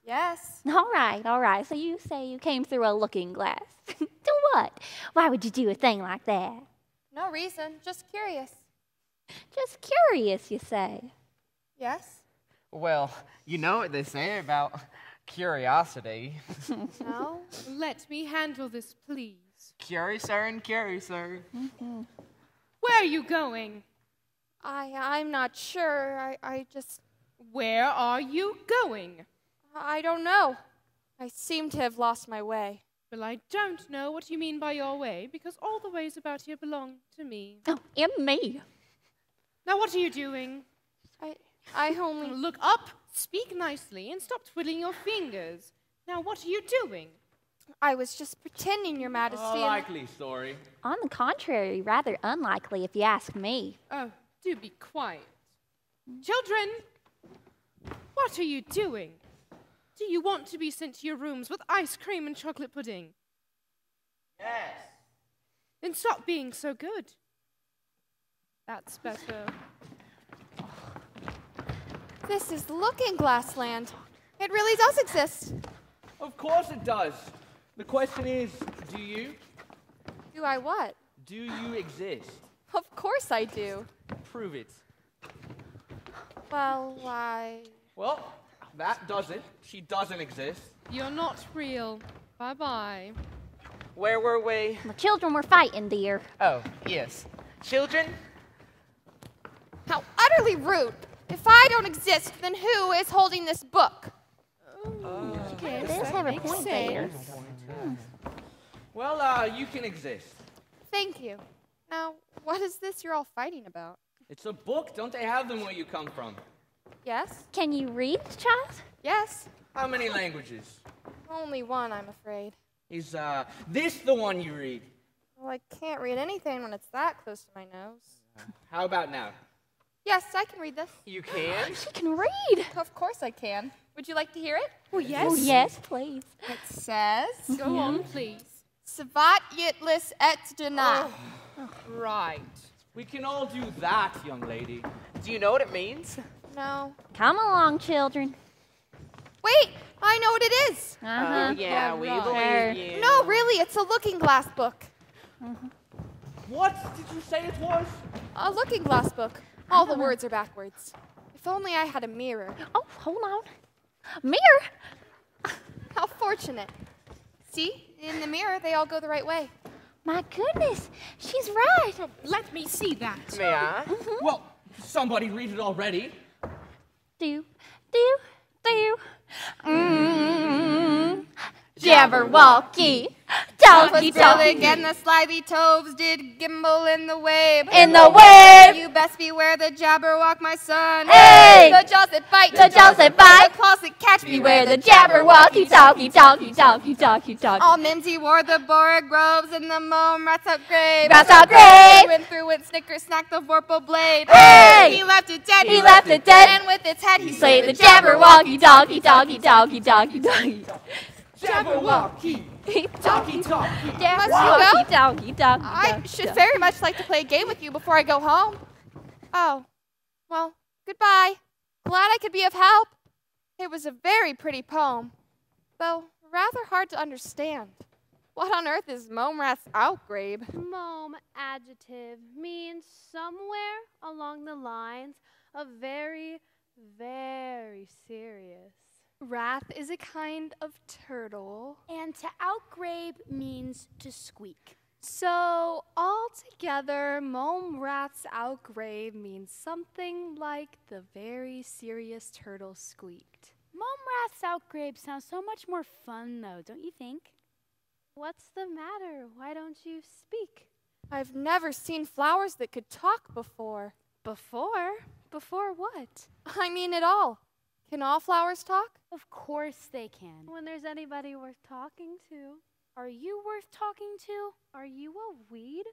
Yes. All right. So you say you came through a looking glass. To what? Why would you do a thing like that? No reason. Just curious. Just curious, you say. Yes. Well, you know what they say about curiosity. No. Let me handle this, please. Curiouser and curiouser. Where are you going? I'm not sure. I just... Where are you going? I don't know. I seem to have lost my way. Well, I don't know what you mean by your way, because all the ways about here belong to me. Oh, and me. Now, what are you doing? I only... Look up, speak nicely, and stop twiddling your fingers. Now, what are you doing? I was just pretending, Your Majesty. A likely story. On the contrary, rather unlikely if you ask me. Oh, do be quiet. Children, what are you doing? Do you want to be sent to your rooms with ice cream and chocolate pudding? Yes. Then stop being so good. That's better. This is Looking Glass Land. It really does exist. Of course it does. The question is, do you? Do I what? Do you exist? Of course I do. Prove it. Well, why? Well, that does it. She doesn't exist. You're not real. Bye-bye. Where were we? The children were fighting, dear. Oh, yes. Children? How utterly rude. If I don't exist, then who is holding this book? It does have a point there. Well, you can exist. Thank you. Now, what is this you're all fighting about? It's a book. Don't they have them where you come from? Yes? Can you read, child? Yes. How many languages? Only one, I'm afraid. Is, this the one you read? Well, I can't read anything when it's that close to my nose. How about now? Yes, I can read this. You can? She can read. Of course I can. Would you like to hear it? Oh, yes. Oh, yes, please. It says... Go on, please. Savat yitlis et dena. Right. We can all do that, young lady. Do you know what it means? No. Come along, children. Wait! I know what it is! Uh-huh. Yeah, we Sure. believe you. No, really, it's a looking glass book. What did you say it was? A looking glass book. All the words are backwards. If only I had a mirror. Oh, hold on. Mirror. How fortunate. See? In the mirror, they all go the right way. My goodness, she's right. Let me see that. May I? Well, somebody read it already. Do. Jabberwocky. Talky Was talk. brillig and the slithy toves did gimble in the wave. In the wave. You best beware the Jabberwock, my son. Hey! The jaws that bite. The jaws that bite. The claws that catch. Beware the Jabberwocky. Talky. All Mimsy wore the Boric robes and the mome rats out grave. Rats out grave. Through it, Snicker snacked the Vorpal blade. Hey! He left it dead. He left it dead. And with its head he Say the Jabberwocky. Talky. Jabberwocky! Talkie! Must you go? Talky. I should very much like to play a game with you before I go home. Oh, well, goodbye. Glad I could be of help. It was a very pretty poem, though rather hard to understand. What on earth is Momrath's outgrabe? Mome adjective means somewhere along the lines of very, very serious. Wrath is a kind of turtle. And to outgrabe means to squeak. So, altogether, Momrath's outgrave means something like the very serious turtle squeaked. Momrath's outgrabe sounds so much more fun, though, don't you think? What's the matter? Why don't you speak? I've never seen flowers that could talk before. Before? Before what? I mean at all. Can all flowers talk? Of course they can. When there's anybody worth talking to. Are you worth talking to? Are you a weed?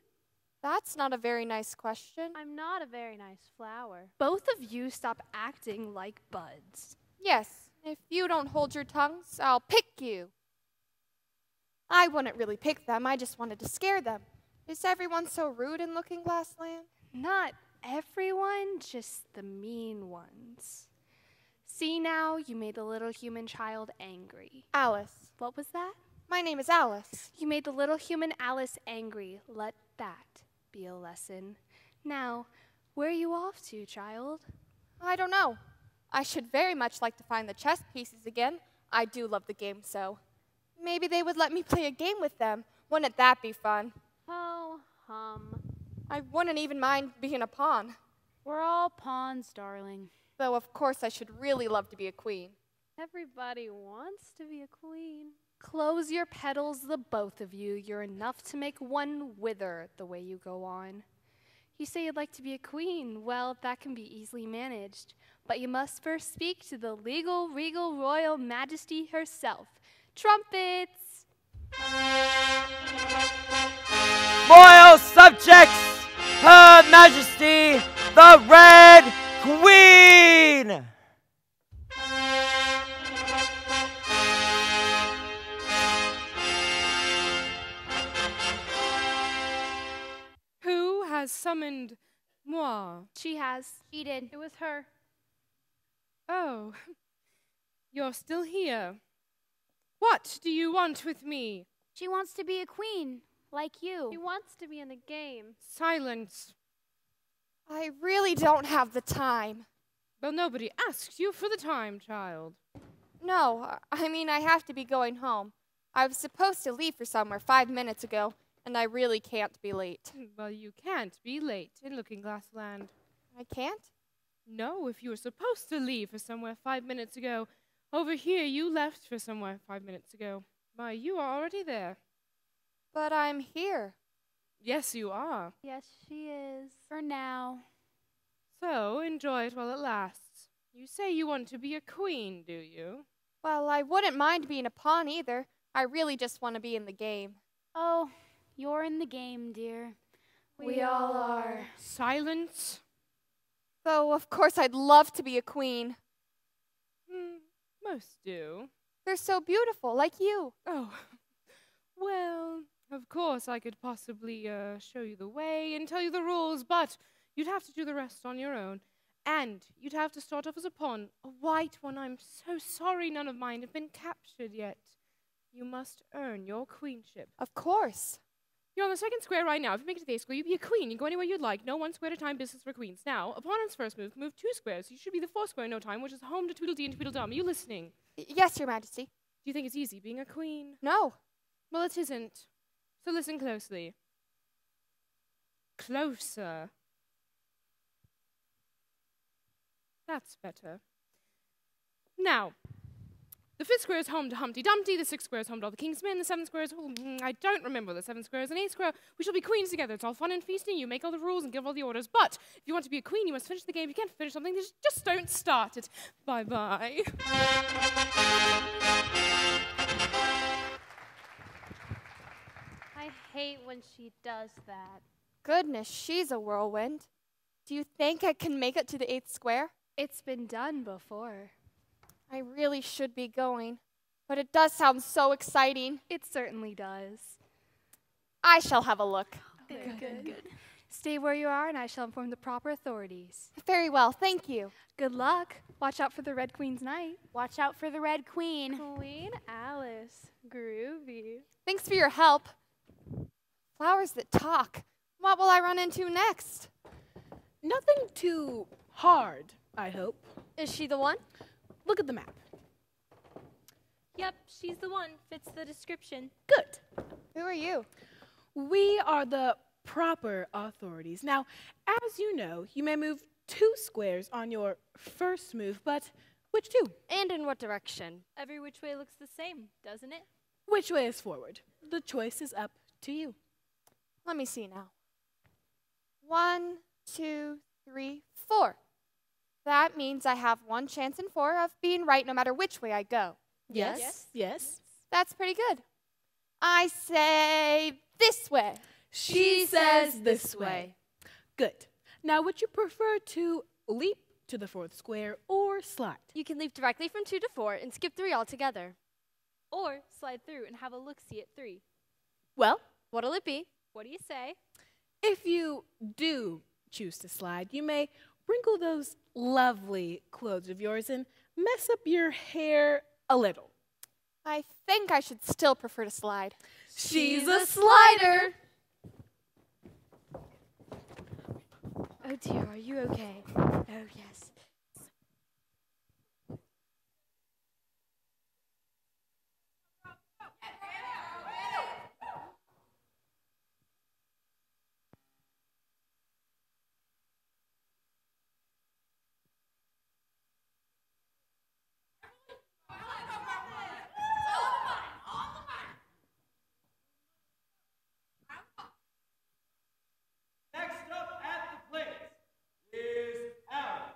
That's not a very nice question. I'm not a very nice flower. Both of you stop acting like buds. Yes, if you don't hold your tongues, I'll pick you. I wouldn't really pick them, I just wanted to scare them. Is everyone so rude in Looking Glass Land? Not everyone, just the mean ones. See now, you made the little human child angry. Alice. What was that? My name is Alice. You made the little human Alice angry. Let that be a lesson. Now, where are you off to, child? I don't know. I should very much like to find the chess pieces again. I do love the game so. Maybe they would let me play a game with them. Wouldn't that be fun? Ho hum. I wouldn't even mind being a pawn. We're all pawns, darling. Though, of course, I should really love to be a queen. Everybody wants to be a queen. Close your petals, the both of you. You're enough to make one wither the way you go on. You say you'd like to be a queen. Well, that can be easily managed. But you must first speak to the legal, regal, royal majesty herself. Trumpets! Royal subjects, Her Majesty, the Red Queen! Who has summoned moi? She has. She did. It was her. Oh, you're still here. What do you want with me? She wants to be a queen, like you. He wants to be in the game. Silence. I really don't have the time. Well, nobody asked you for the time, child. No, I mean, I have to be going home. I was supposed to leave for somewhere 5 minutes ago, and I really can't be late. Well, you can't be late in Looking Glass Land. I can't? No, if you were supposed to leave for somewhere 5 minutes ago, over here you left for somewhere 5 minutes ago. Why, you are already there. But I'm here. Yes, you are. Yes, she is. For now. So, enjoy it while it lasts. You say you want to be a queen, do you? Well, I wouldn't mind being a pawn either. I really just want to be in the game. Oh, you're in the game, dear. We all are. Silence. Though, of course, I'd love to be a queen. Most do. They're so beautiful, like you. Oh, well, of course I could possibly show you the way and tell you the rules, but you'd have to do the rest on your own. And you'd have to start off as a pawn, a white one. I'm so sorry none of mine have been captured yet. You must earn your queenship. Of course. You're on the second square right now. If you make it to the 8th square, you'd be a queen. You go anywhere you'd like. No 1 square at a time business for queens. Now, a pawn on its first move, move 2 squares. You should be the 4th square in no time, which is home to Tweedledee and Tweedledum. Are you listening? Yes, Your Majesty. Do you think it's easy being a queen? No. Well, it isn't. So listen closely. Closer. That's better. Now, the 5th square is home to Humpty Dumpty, the 6th square is home to all the king's men, the 7th square is, I don't remember the 7th square is, and 8th square, we shall be queens together. It's all fun and feasting, you make all the rules and give all the orders, but if you want to be a queen, you must finish the game. If you can't finish something, just don't start it. Bye-bye. I hate when she does that. Goodness, she's a whirlwind. Do you think I can make it to the 8th square? It's been done before. I really should be going, but it does sound so exciting. It certainly does. I shall have a look. Good. Stay where you are, and I shall inform the proper authorities. Very well, thank you. Good luck. Watch out for the Red Queen's night. Watch out for the Red Queen. Queen Alice. Groovy. Thanks for your help. Flowers that talk. What will I run into next? Nothing too hard, I hope. Is she the one? Look at the map. Yep, she's the one. Fits the description. Good. Who are you? We are the proper authorities. Now, as you know, you may move 2 squares on your first move, but which 2? And in what direction? Every which way looks the same, doesn't it? Which way is forward? The choice is up to you. Let me see now. 1, 2, 3, 4. That means I have 1 chance in 4 of being right no matter which way I go. Yes. That's pretty good. I say this way. She says this way. Good. Now, would you prefer to leap to the 4th square or slide? You can leap directly from 2 to 4 and skip 3 altogether. Or slide through and have a look-see at 3. Well, what'll it be? What do you say? If you do choose to slide, you may wrinkle those lovely clothes of yours and mess up your hair a little. I think I should still prefer to slide. She's a slider! Oh dear, are you okay? Oh yes. Next up at the plate is Alice.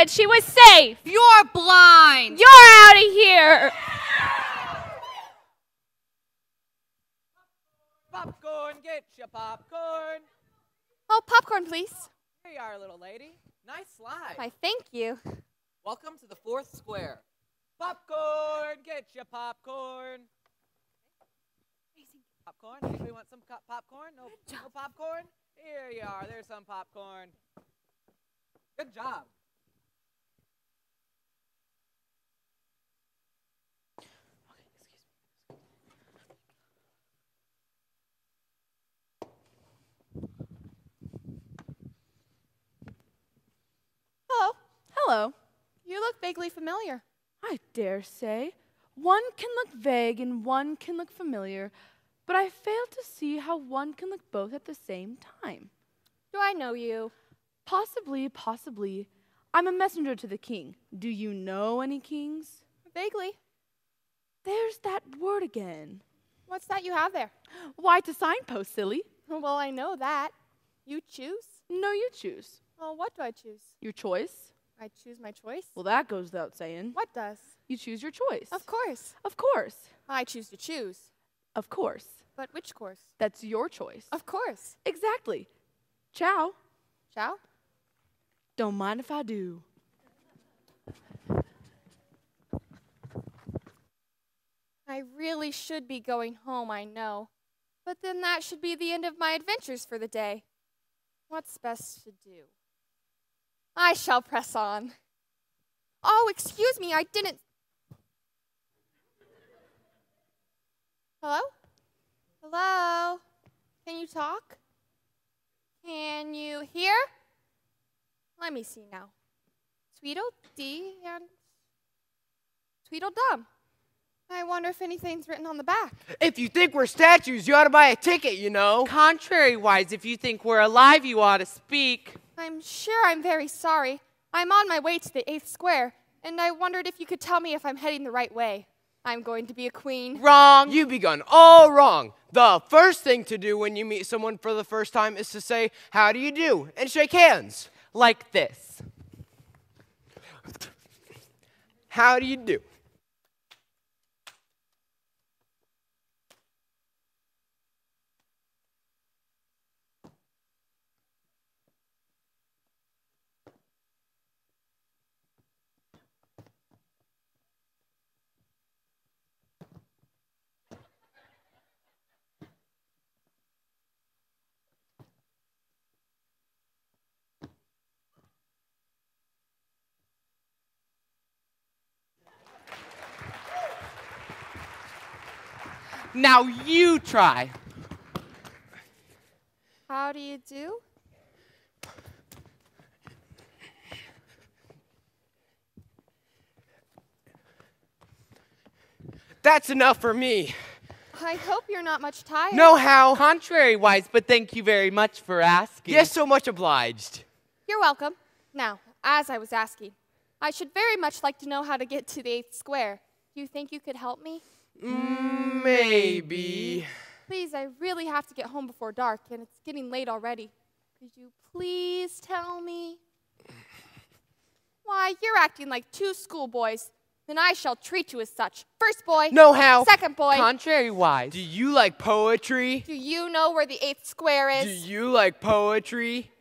said she was safe. You're blind. You're out of here. Popcorn, get your popcorn. Oh, popcorn, please. Here you are, little lady. Nice slide. Why, thank you. Welcome to the 4th square. Popcorn, get your popcorn. Popcorn? Anybody want some popcorn? No popcorn? Here you are. There's some popcorn. Good job. Hello. You look vaguely familiar. I dare say. One can look vague and one can look familiar, but I fail to see how one can look both at the same time. Do I know you? Possibly, possibly. I'm a messenger to the king. Do you know any kings? Vaguely. There's that word again. What's that you have there? Why, to signpost, silly. Well, I know that. You choose? No, you choose. Well, what do I choose? Your choice? I choose my choice? Well, that goes without saying. What does? You choose your choice. Of course. Of course. I choose to choose. Of course. But which course? That's your choice. Of course. Exactly. Ciao. Ciao? Don't mind if I do. I really should be going home, I know. But then that should be the end of my adventures for the day. What's best to do? I shall press on. Oh, excuse me, I didn't... Hello? Hello? Can you talk? Can you hear? Let me see now. Tweedledee and Tweedledum. I wonder if anything's written on the back. If you think we're statues, you ought to buy a ticket, you know. Contrary-wise, if you think we're alive, you ought to speak. I'm sure I'm very sorry. I'm on my way to the 8th square, and I wondered if you could tell me if I'm heading the right way. I'm going to be a queen. Wrong. You've begun all wrong. The first thing to do when you meet someone for the first time is to say, "How do you do?" and shake hands. Like this. How do you do? Now you try. How do you do? That's enough for me. I hope you're not much tired. No how. Contrary-wise, but thank you very much for asking. Yes, so much obliged. You're welcome. Now, as I was asking, I should very much like to know how to get to the 8th square. Do you think you could help me? Maybe. Please, I really have to get home before dark, and it's getting late already. Could you please tell me? Why, you're acting like two schoolboys. Then I shall treat you as such. First boy. No how. Second boy. Contrary-wise. Do you like poetry? Do you know where the 8th square is? Do you like poetry?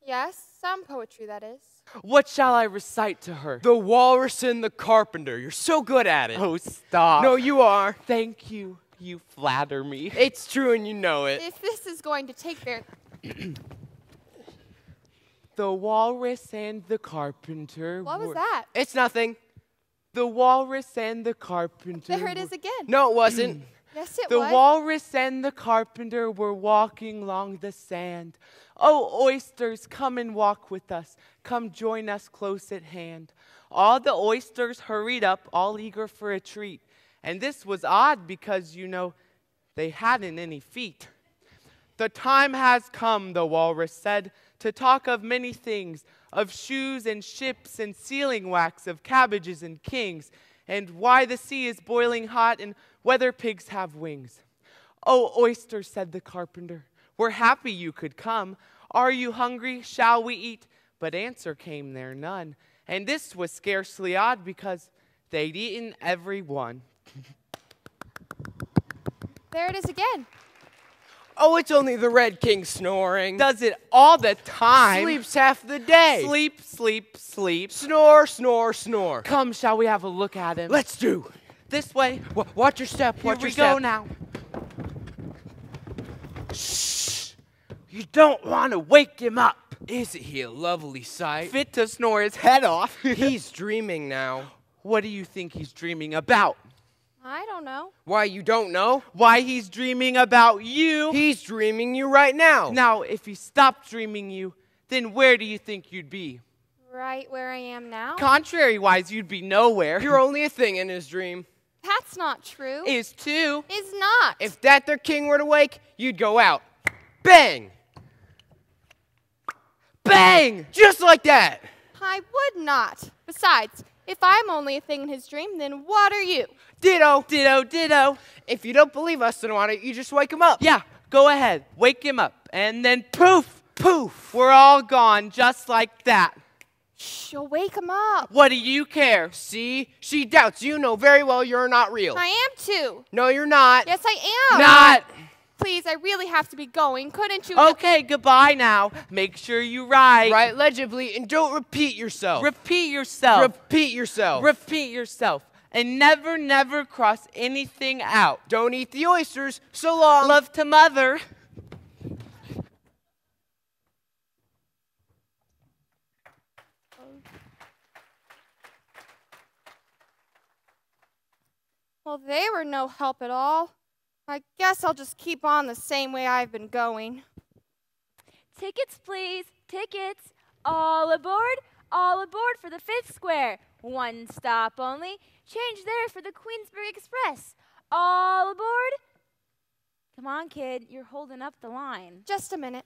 Yes, some poetry, that is. What shall I recite to her? The Walrus and the Carpenter. You're so good at it. Oh, stop. No, you are. Thank you. You flatter me. It's true and you know it. If this is going to take very... The Walrus and the Carpenter. What was that? It's nothing. The Walrus and the Carpenter. There it is again. No, it wasn't. Yes, it The was. Walrus and the Carpenter were walking along the sand. Oh, oysters, come and walk with us. Come join us close at hand. All the oysters hurried up, all eager for a treat. And this was odd because, you know, they hadn't any feet. The time has come, the Walrus said, to talk of many things, of shoes and ships and sealing wax, of cabbages and kings, and why the sea is boiling hot and whether pigs have wings. Oh, oysters, said the Carpenter, we're happy you could come. Are you hungry? Shall we eat? But answer came there none. And this was scarcely odd because they'd eaten every one. There it is again. Oh, it's only the Red King snoring. Does it all the time. Sleeps half the day. Sleep, sleep, sleep. Snore, snore, snore. Come, shall we have a look at him? Let's do. This way. Watch your step. Here Watch your we step. go now. Shh. You don't want to wake him up. Isn't he a lovely sight? Fit to snore his head off. He's dreaming now. What do you think he's dreaming about? I don't know. Why, you don't know? Why he's dreaming about you? He's dreaming you right now. Now, if he stopped dreaming you, then where do you think you'd be? Right where I am now? Contrary-wise, you'd be nowhere. You're only a thing in his dream. That's not true. Is too. Is not. If that their king were to wake, you'd go out. Bang! Bang! Just like that. I would not. Besides, if I'm only a thing in his dream, then what are you? Ditto. Ditto, ditto. If you don't believe us, then why don't you just wake him up? Yeah, go ahead. Wake him up. And then poof, poof. We're all gone just like that. Shh, you'll wake him up. What do you care? See? She doubts. You know very well you're not real. I am too. No, you're not. Yes, I am. Not. Please, I really have to be going. Couldn't you? Okay, goodbye now. Make sure you write. Write legibly and don't repeat yourself. Repeat yourself. Repeat yourself. Repeat yourself. And never, never cross anything out. Don't eat the oysters. So long. Love to mother. Well, they were no help at all. I guess I'll just keep on the same way I've been going. Tickets, please. Tickets. All aboard. All aboard for the 5th square. One stop only. Change there for the Queensbury Express. All aboard. Come on, kid. You're holding up the line. Just a minute.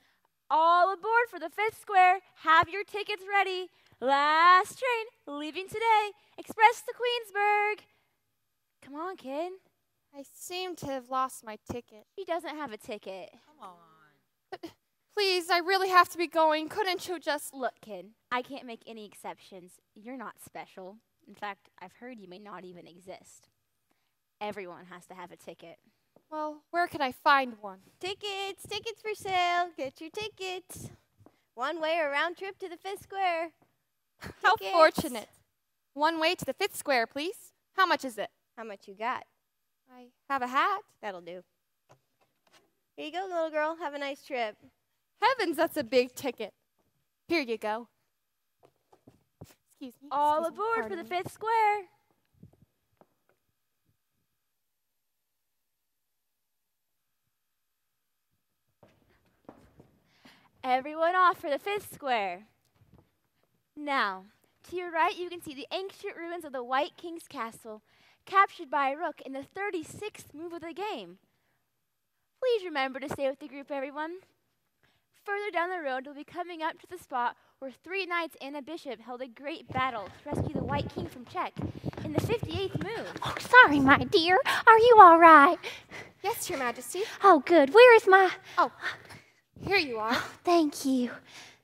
All aboard for the 5th square. Have your tickets ready. Last train leaving today. Express to Queensburg. Come on, kid. I seem to have lost my ticket. She doesn't have a ticket. Come on. But please, I really have to be going. Couldn't you just... Look, kid, I can't make any exceptions. You're not special. In fact, I've heard you may not even exist. Everyone has to have a ticket. Well, where can I find one? Tickets, tickets for sale. Get your tickets. One way or round trip to the 5th square. How Tickets. fortunate. One way to the 5th square, please. How much is it? How much you got? I have a hat. That'll do. Here you go, little girl. Have a nice trip. Heavens, that's a big ticket. Here you go. Excuse me. All aboard for the 5th square. Everyone off for the 5th square. Now, to your right, you can see the ancient ruins of the White King's Castle, captured by a rook in the 36th move of the game. Please remember to stay with the group, everyone. Further down the road, we'll be coming up to the spot where 3 knights and a bishop held a great battle to rescue the White King from check in the 58th move. Oh, sorry, my dear. Are you all right? Yes, Your Majesty. Oh, good. Where is my... Oh, here you are. Oh, thank you.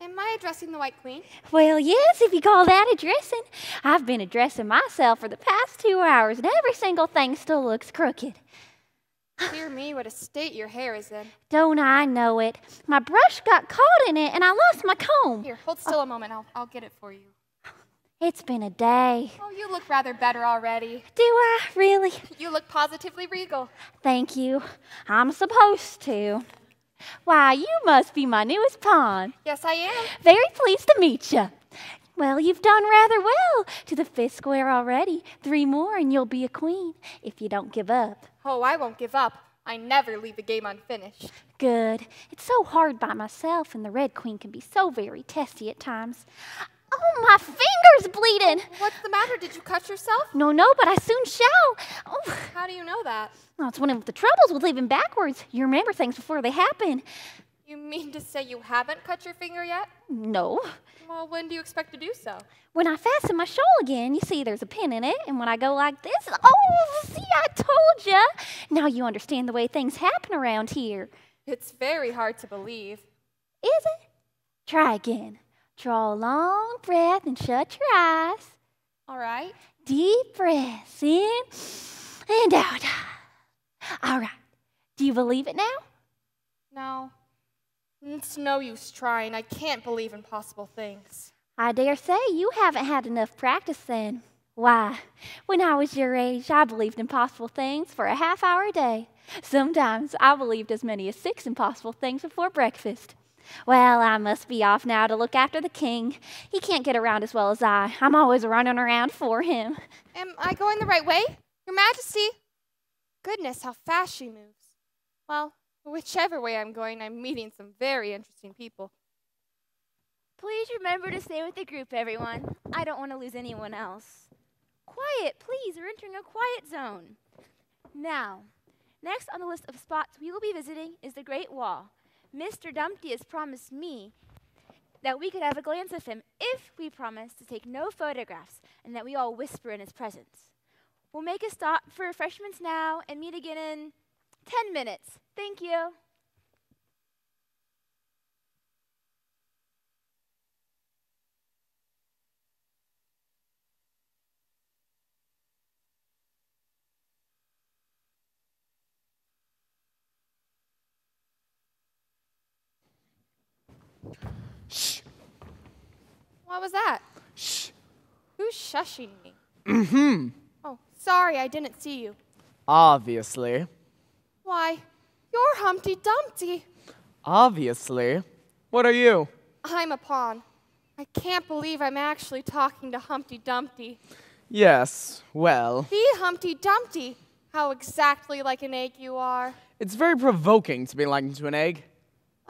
Am I addressing the White Queen? Well, yes, if you call that addressing. I've been addressing myself for the past 2 hours, and every single thing still looks crooked. Dear me, what a state your hair is in. Don't I know it? My brush got caught in it, and I lost my comb. Here, hold still a moment. I'll get it for you. It's been a day. Oh, you look rather better already. Do I, really? You look positively regal. Thank you. I'm supposed to. Why, you must be my newest pawn. Yes, I am. Very pleased to meet you. Well, you've done rather well to the 5th square already. 3 more and you'll be a queen, if you don't give up. Oh, I won't give up. I never leave a game unfinished. Good. It's so hard by myself, and the Red Queen can be so very testy at times. Oh, my finger's bleeding. Oh, what's the matter? Did you cut yourself? No, but I soon shall. Oh. How do you know that? Well, it's one of the troubles with living backwards. You remember things before they happen. You mean to say you haven't cut your finger yet? No. Well, when do you expect to do so? When I fasten my shawl again, you see there's a pin in it, and when I go like this, oh, see, I told ya. Now you understand the way things happen around here. It's very hard to believe. Is it? Try again. Draw a long breath and shut your eyes. All right. Deep breaths in and out. All right. Do you believe it now? No. It's no use trying. I can't believe impossible things. I dare say you haven't had enough practice then. Why, when I was your age, I believed impossible things for a half hour a day. Sometimes I believed as many as 6 impossible things before breakfast. Well, I must be off now to look after the king. He can't get around as well as I. I'm always running around for him. Am I going the right way? Your Majesty? Goodness, how fast she moves. Well, whichever way I'm going, I'm meeting some very interesting people. Please remember to stay with the group, everyone. I don't want to lose anyone else. Quiet, please. We're entering a quiet zone. Now, next on the list of spots we will be visiting is the Great Wall. Mr. Dumpty has promised me that we could have a glance of him if we promise to take no photographs and that we all whisper in his presence. We'll make a stop for refreshments now and meet again in 10 minutes. Thank you. Shh. What was that? Shh. Who's shushing me? Mm-hmm. Oh, sorry, I didn't see you. Obviously. Why, you're Humpty Dumpty. Obviously. What are you? I'm a pawn. I can't believe I'm actually talking to Humpty Dumpty. Yes, well. Be Humpty Dumpty. How exactly like an egg you are. It's very provoking to be likened to an egg.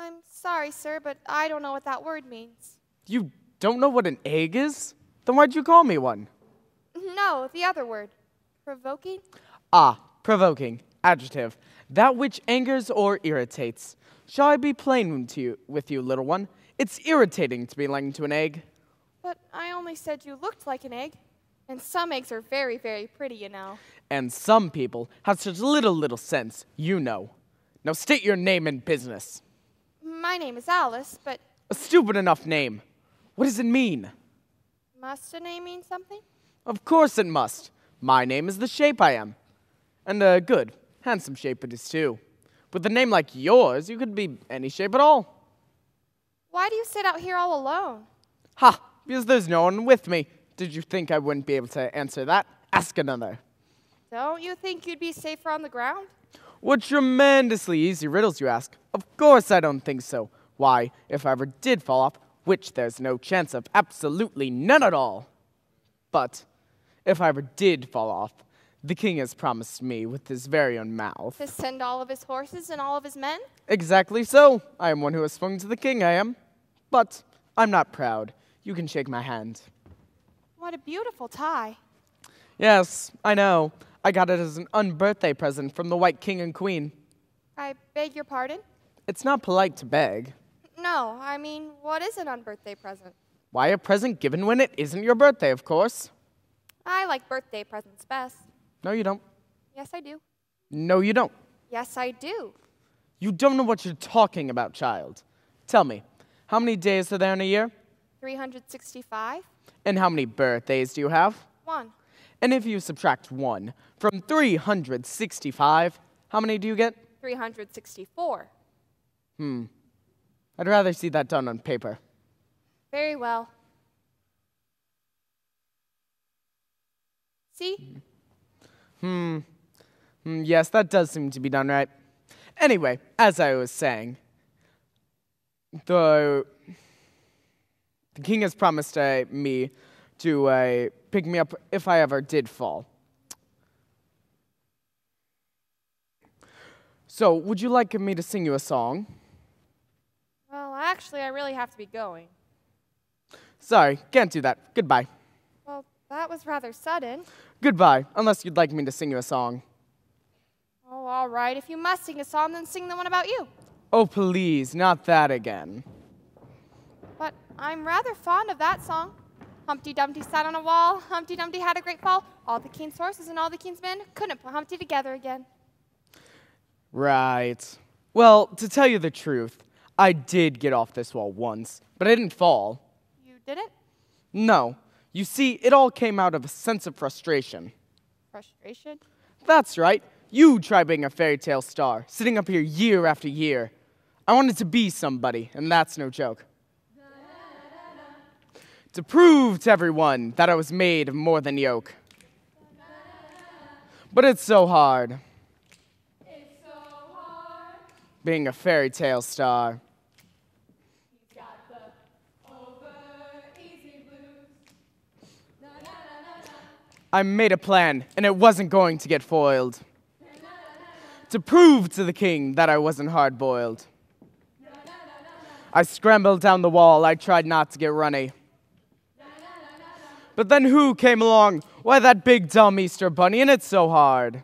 I'm sorry, sir, but I don't know what that word means. You don't know what an egg is? Then why'd you call me one? No, the other word. Provoking? Ah, provoking. Adjective. That which angers or irritates. Shall I be plain with you, little one? It's irritating to be likened to an egg. But I only said you looked like an egg. And some eggs are very, very pretty, you know. And some people have such little sense, you know. Now state your name and business. My name is Alice, but... A stupid enough name. What does it mean? Must a name mean something? Of course it must. My name is the shape I am. And a good, handsome shape it is too. With a name like yours, you could be any shape at all. Why do you sit out here all alone? Ha! Because there's no one with me. Did you think I wouldn't be able to answer that? Ask another. Don't you think you'd be safer on the ground? What tremendously easy riddles you ask. Of course I don't think so. Why, if I ever did fall off, which there's no chance of, absolutely none at all. But if I ever did fall off, the king has promised me with his very own mouth. To send all of his horses and all of his men? Exactly so. I am one who has spoken to the king, I am. But I'm not proud. You can shake my hand. What a beautiful tie. Yes, I know. I got it as an unbirthday present from the White King and Queen. I beg your pardon? It's not polite to beg. No, I mean, what is an unbirthday present? Why a present given when it isn't your birthday, of course? I like birthday presents best. No, you don't. Yes, I do. No, you don't. Yes, I do. You don't know what you're talking about, child. Tell me, how many days are there in a year? 365. And how many birthdays do you have? 1. And if you subtract 1 from 365, how many do you get? 364. I'd rather see that done on paper. Very well. See? Yes, that does seem to be done right. Anyway, as I was saying, the king has promised me to pick me up if I ever did fall. So, would you like me to sing you a song? Well, actually, I really have to be going. Sorry, can't do that. Goodbye. Well, that was rather sudden. Goodbye, unless you'd like me to sing you a song. Oh, all right. If you must sing a song, then sing the one about you. Oh, please, not that again. But I'm rather fond of that song. Humpty Dumpty sat on a wall. Humpty Dumpty had a great fall. All the king's horses and all the king's men couldn't put Humpty together again. Right. Well, to tell you the truth, I did get off this wall once, but I didn't fall. Did it? No. You see, it all came out of a sense of frustration. Frustration? That's right. You try being a fairy tale star, sitting up here year after year. I wanted to be somebody, and that's no joke. To prove to everyone that I was made of more than yolk. But it's so hard. Being a fairy tale star. I made a plan, and it wasn't going to get foiled. To prove to the king that I wasn't hard-boiled. I scrambled down the wall, I tried not to get runny. But then who came along? Why, that big dumb Easter bunny, and it's so hard.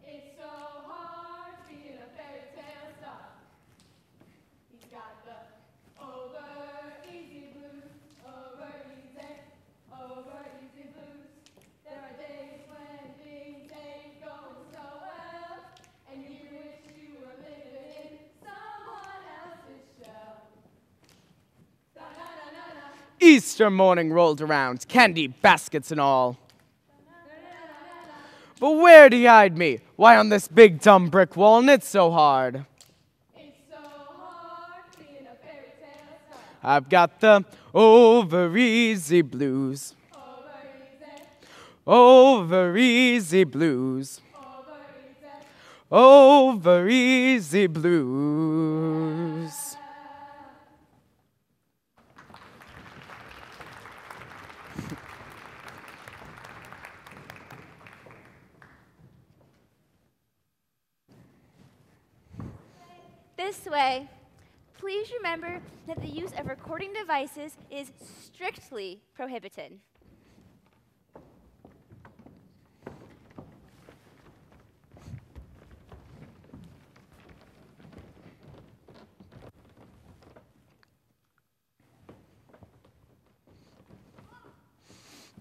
It's so hard being a fairy tale star. He's got the over-easy blues, over-easy blues. There are days when things ain't going so well, and you wish you were living in someone else's shell. Da-na-na-na-na. Easter morning rolled around, candy baskets and all. But where'd he hide me? Why, on this big dumb brick wall, and it's so hard. It's so hard being a fairy tale star. I've got the over-easy blues. Over-easy blues. Over-easy blues. This way. Please remember that the use of recording devices is strictly prohibited.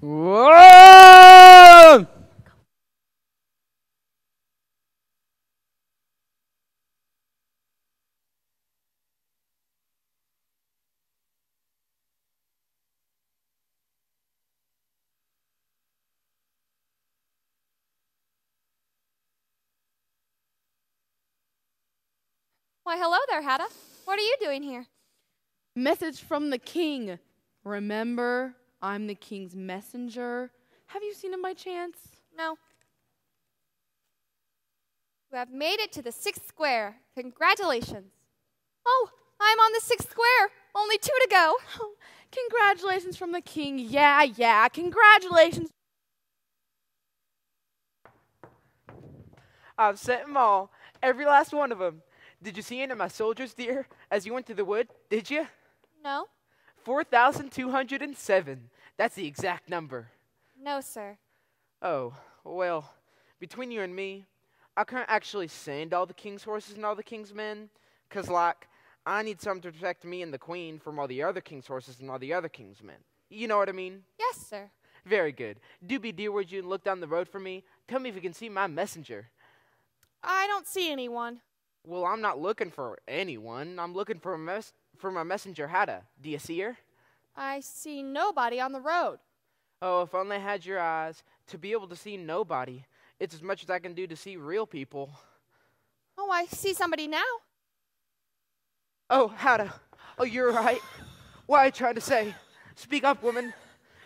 Whoa! Why, hello there, Hada. What are you doing here? Message from the king. Remember, I'm the king's messenger. Have you seen him by chance? No. You have made it to the 6th square. Congratulations. Oh, I'm on the 6th square. Only 2 to go. Oh, congratulations from the king. Yeah, congratulations. I've sent them all, every last one of them. Did you see any of my soldiers, dear, as you went through the wood? Did you? No. 4,207. That's the exact number. No, sir. Oh, well, between you and me, I can't actually send all the king's horses and all the king's men, 'cause, like, I need something to protect me and the queen from all the other king's horses and all the other king's men. You know what I mean? Yes, sir. Very good. Do be dear, would you, and look down the road for me? Tell me if you can see my messenger. I don't see anyone. Well, I'm not looking for anyone. I'm looking for my messenger, Hada. Do you see her? I see nobody on the road. Oh, if only I had your eyes to be able to see nobody. It's as much as I can do to see real people. Oh, I see somebody now. Oh, Hada. Oh, you're right. What are you trying to say? Speak up, woman.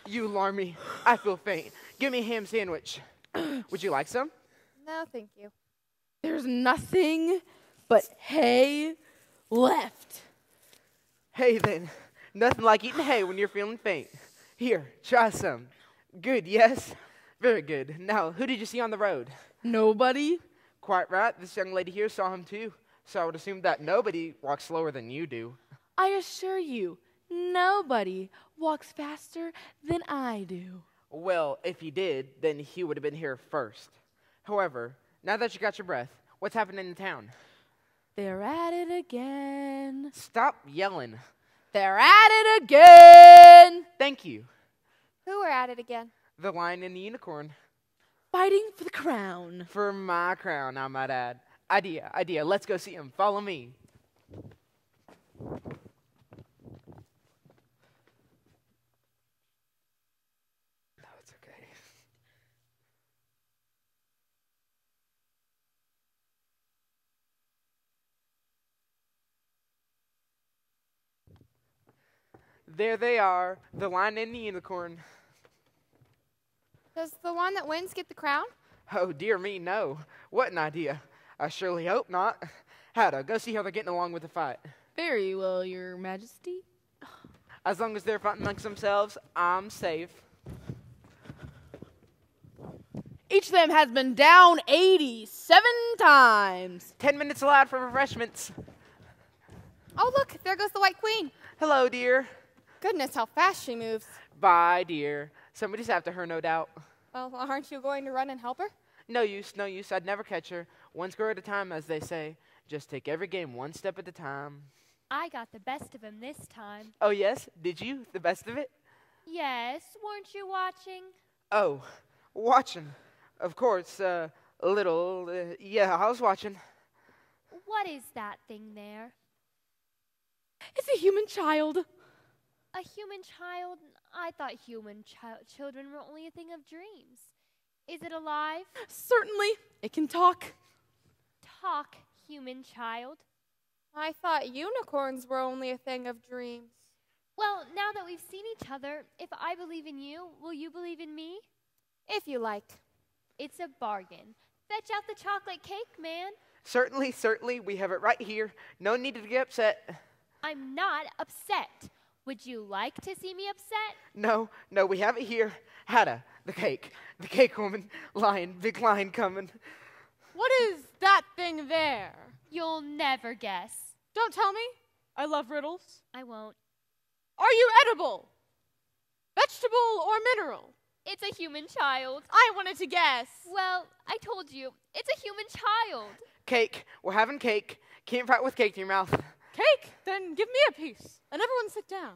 You alarm me. I feel faint. Give me a ham sandwich. Would you like some? No, thank you. There's nothing but hay left. Hay, then. Nothing like eating hay when you're feeling faint. Here, try some. Good, yes? Very good. Now, who did you see on the road? Nobody. Quite right. This young lady here saw him too. So I would assume that nobody walks slower than you do. I assure you, nobody walks faster than I do. Well, if he did, then he would have been here first. However, now that you got your breath, what's happening in town? They're at it again. Stop yelling. They're at it again. Thank you. Who are at it again? The lion and the unicorn. Fighting for the crown. For my crown, I might add. Idea. Let's go see him. Follow me. There they are, the lion and the unicorn. Does the one that wins get the crown? Oh, dear me, no. What an idea. I surely hope not. Hadda, go see how they're getting along with the fight. Very well, Your Majesty. As long as they're fighting amongst themselves, I'm safe. Each of them has been down 87 times. 10 minutes allowed for refreshments. Oh, look, there goes the White Queen. Hello, dear. Goodness, how fast she moves. Bye, dear. Somebody's after her, no doubt. Well, aren't you going to run and help her? No use, no use. I'd never catch her. One score at a time, as they say. Just take every game one step at a time. I got the best of him this time. Oh, yes? Did you? The best of it? Yes, weren't you watching? Oh, watching. Of course, a little. Yeah, I was watching. What is that thing there? It's a human child. A human child? I thought human children were only a thing of dreams. Is it alive? Certainly. It can talk. Talk, human child. I thought unicorns were only a thing of dreams. Well, now that we've seen each other, if I believe in you, will you believe in me? If you like. It's a bargain. Fetch out the chocolate cake, man. Certainly, certainly. We have it right here. No need to get upset. I'm not upset. Would you like to see me upset? No, no, we have it here. Hadda, the cake. The cake woman. Lion, big lion coming. What is that thing there? You'll never guess. Don't tell me. I love riddles. I won't. Are you edible? Vegetable or mineral? It's a human child. I wanted to guess. Well, I told you. It's a human child. Cake. We're having cake. Can't fight with cake in your mouth. Cake? Then give me a piece. And everyone sit down.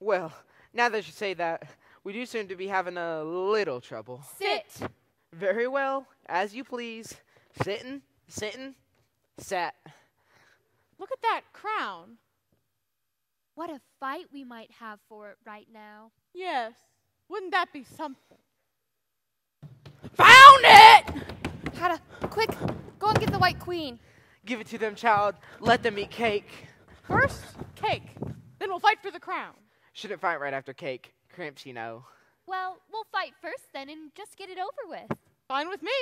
Well, now that you say that, we do seem to be having a little trouble. Sit. Very well. As you please. Sitting, sitting, sat. Look at that crown. What a fight we might have for it right now. Yes. Wouldn't that be something? Found it! Hadda, quick, go and get the White Queen. Give it to them, child. Let them eat cake. First, cake. Then we'll fight for the crown. Shouldn't fight right after cake. Cramps, you know. Well, we'll fight first then and just get it over with. Fine with me.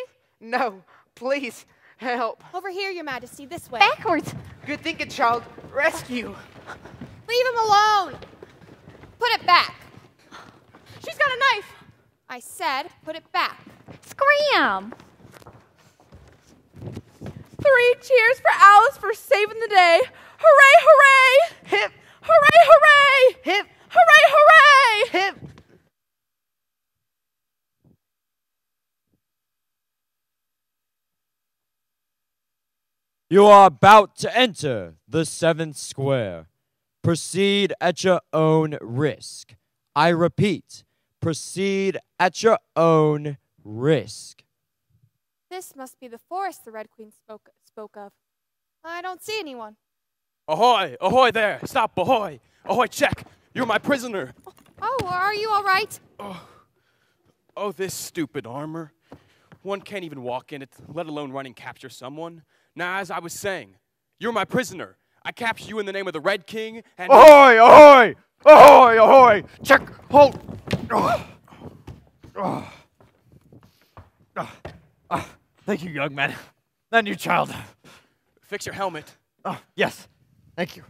No, please, help. Over here, Your Majesty, this way. Backwards. Good thinking, child. Rescue. Leave him alone. Put it back. She's got a knife. I said, put it back. Scram. 3 cheers for Alice for saving the day. Hooray, hooray! Hip. Hooray, hooray! Hip. Hooray, hooray! Hip. You are about to enter the 7th square. Proceed at your own risk. I repeat, proceed at your own risk. This must be the forest the Red Queen spoke of. I don't see anyone. Ahoy! Ahoy there! Stop! Ahoy! Ahoy, check! You're my prisoner! Oh, are you all right? Oh, this stupid armor. One can't even walk in it, let alone run and capture someone. Now, as I was saying, you're my prisoner. I captured you in the name of the Red King and— Ahoy! Ahoy! Ahoy! Ahoy! Check! Hold! Thank you, young man. And you, child. Fix your helmet. Yes. Thank you.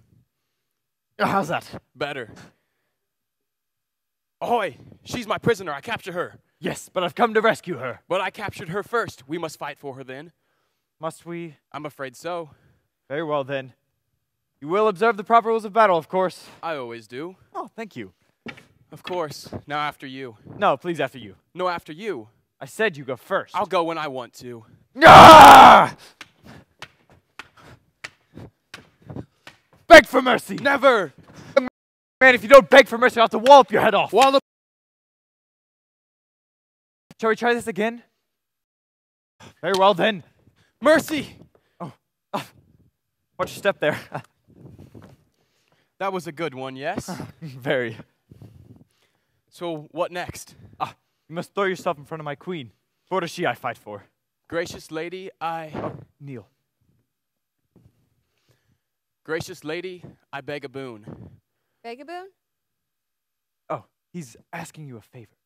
How's that? Better. Ahoy! She's my prisoner. I captured her. Yes, but I've come to rescue her. But I captured her first. We must fight for her then. Must we? I'm afraid so. Very well, then. You will observe the proper rules of battle, of course. I always do. Oh, thank you. Of course. Now after you. No, please, after you. No, after you. I said you go first. I'll go when I want to. Ah! Beg for mercy! Never! Man, if you don't beg for mercy, I'll have to wallop your head off. Wallop! Shall we try this again? Very well, then. Mercy! Oh. Watch your step there. That was a good one, yes? Very. So, what next? You must throw yourself in front of my queen. For it is she I fight for. Gracious lady, Kneel. Gracious lady, I beg a boon. Beg a boon? He's asking you a favor.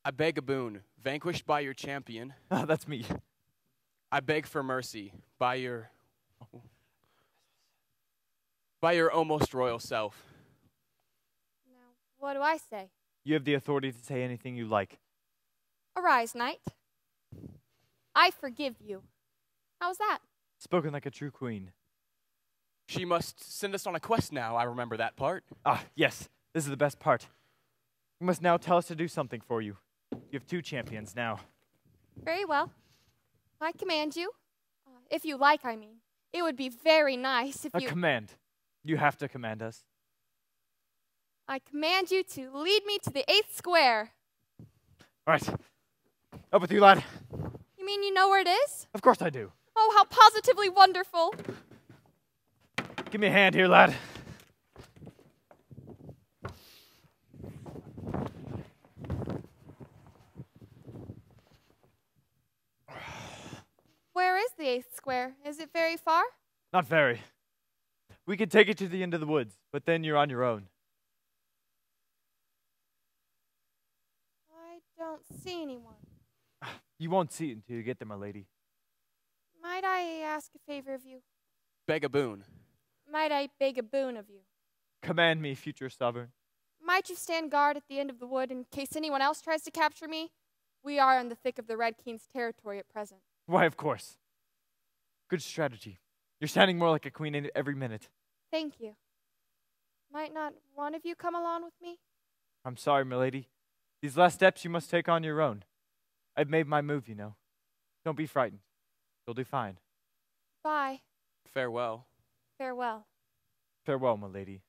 I beg a boon, vanquished by your champion. Ah, that's me. I beg for mercy by your almost royal self. Now, what do I say? You have the authority to say anything you like. Arise, knight. I forgive you. How's that? Spoken like a true queen. She must send us on a quest now, I remember that part. Ah, yes, this is the best part. You must now tell us to do something for you. You have 2 champions now. Very well. I command you. If you like, I mean. It would be very nice if A you... command. You have to command us. I command you to lead me to the 8th square. All right. Up with you, lad. You mean you know where it is? Of course I do. Oh, how positively wonderful. Give me a hand here, lad. Where is the 8th square? Is it very far? Not very. We could take it to the end of the woods, but then you're on your own. I don't see anyone. You won't see it until you get there, my lady. Might I ask a favor of you? Beg a boon. Might I beg a boon of you? Command me, future sovereign. Might you stand guard at the end of the wood in case anyone else tries to capture me? We are in the thick of the Red King's territory at present. Why, of course. Good strategy. You're sounding more like a queen every minute. Thank you. Might not one of you come along with me? I'm sorry, milady. These last steps you must take on your own. I've made my move, you know. Don't be frightened. You'll do fine. Bye. Farewell. Farewell. Farewell, my lady.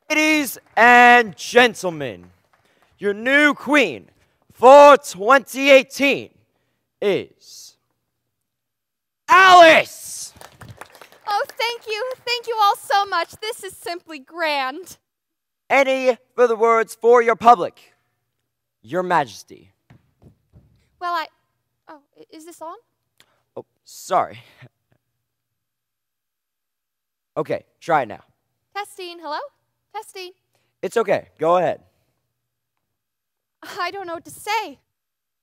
Ladies and gentlemen, your new queen for 2018 is Alice! Oh, thank you. Thank you all so much. This is simply grand. Any further words for your public? Your Majesty. Well, Oh, is this on? Oh, sorry. Okay, try it now. Testing. Hello? Testing. It's okay. Go ahead. I don't know what to say.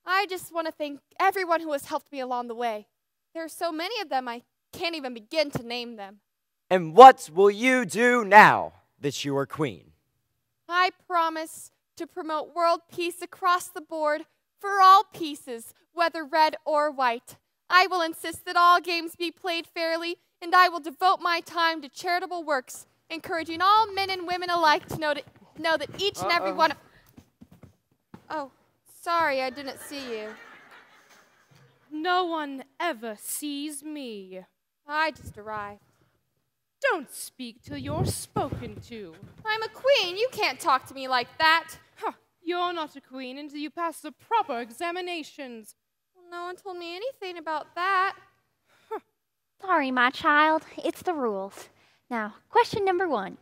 I just want to thank everyone who has helped me along the way. There are so many of them, I can't even begin to name them. And what will you do now that you are queen? I promise to promote world peace across the board for all pieces, whether red or white. I will insist that all games be played fairly, and I will devote my time to charitable works, encouraging all men and women alike to know that each and every one of... Oh, sorry, I didn't see you. No one ever sees me. I just arrived. Don't speak till you're spoken to. I'm a queen. You can't talk to me like that. Huh, you're not a queen until you pass the proper examinations. Well, no one told me anything about that. Sorry, my child. It's the rules. Now, question number 1.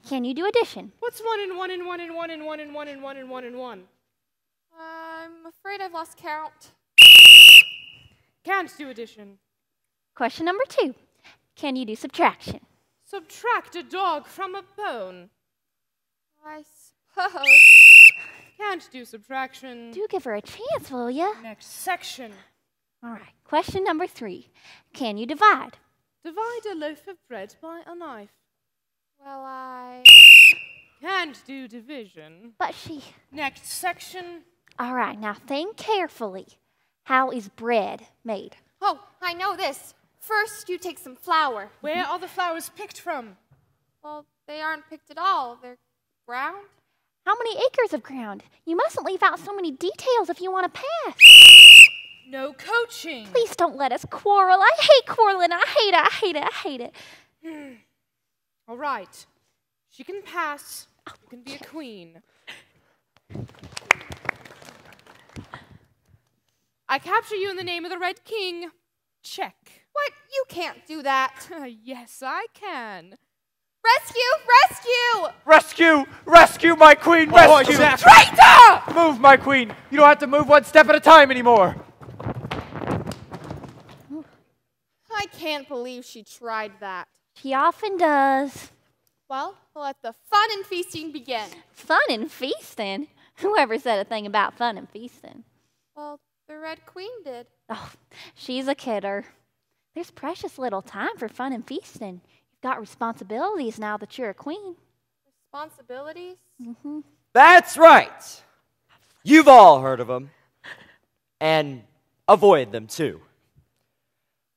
Can you do addition? What's 1 and 1 and 1 and 1 and 1 and 1 and 1 and 1 and 1? I'm afraid I've lost count. Can't do addition. Question number 2. Can you do subtraction? Subtract a dog from a bone. I suppose. Can't do subtraction. Do give her a chance, will ya? Next section. All right. Question number 3. Can you divide? Divide a loaf of bread by a knife. Well, I... Can't do division. But she... Next section. All right. Now think carefully. How is bread made? Oh, I know this. First, you take some flour. Where are the flowers picked from? Well, they aren't picked at all. They're ground. How many acres of ground? You mustn't leave out so many details if you want to pass. No coaching. Please don't let us quarrel. I hate quarreling. I hate it. All right. She can pass. You can be a queen. I capture you in the name of the Red King. Check. What? You can't do that. Yes, I can. Rescue! Rescue! Rescue! Rescue my queen! Oh, Rescue! Traitor! Move, my queen! You don't have to move one step at a time anymore! I can't believe she tried that. She often does. Well, let the fun and feasting begin. Fun and feasting? Whoever said a thing about fun and feasting? Well, the Red Queen did. Oh, she's a kidder. There's precious little time for fun and feasting. You've got responsibilities now that you're a queen. Responsibilities? Mm-hmm. That's right. You've all heard of them. And avoid them too.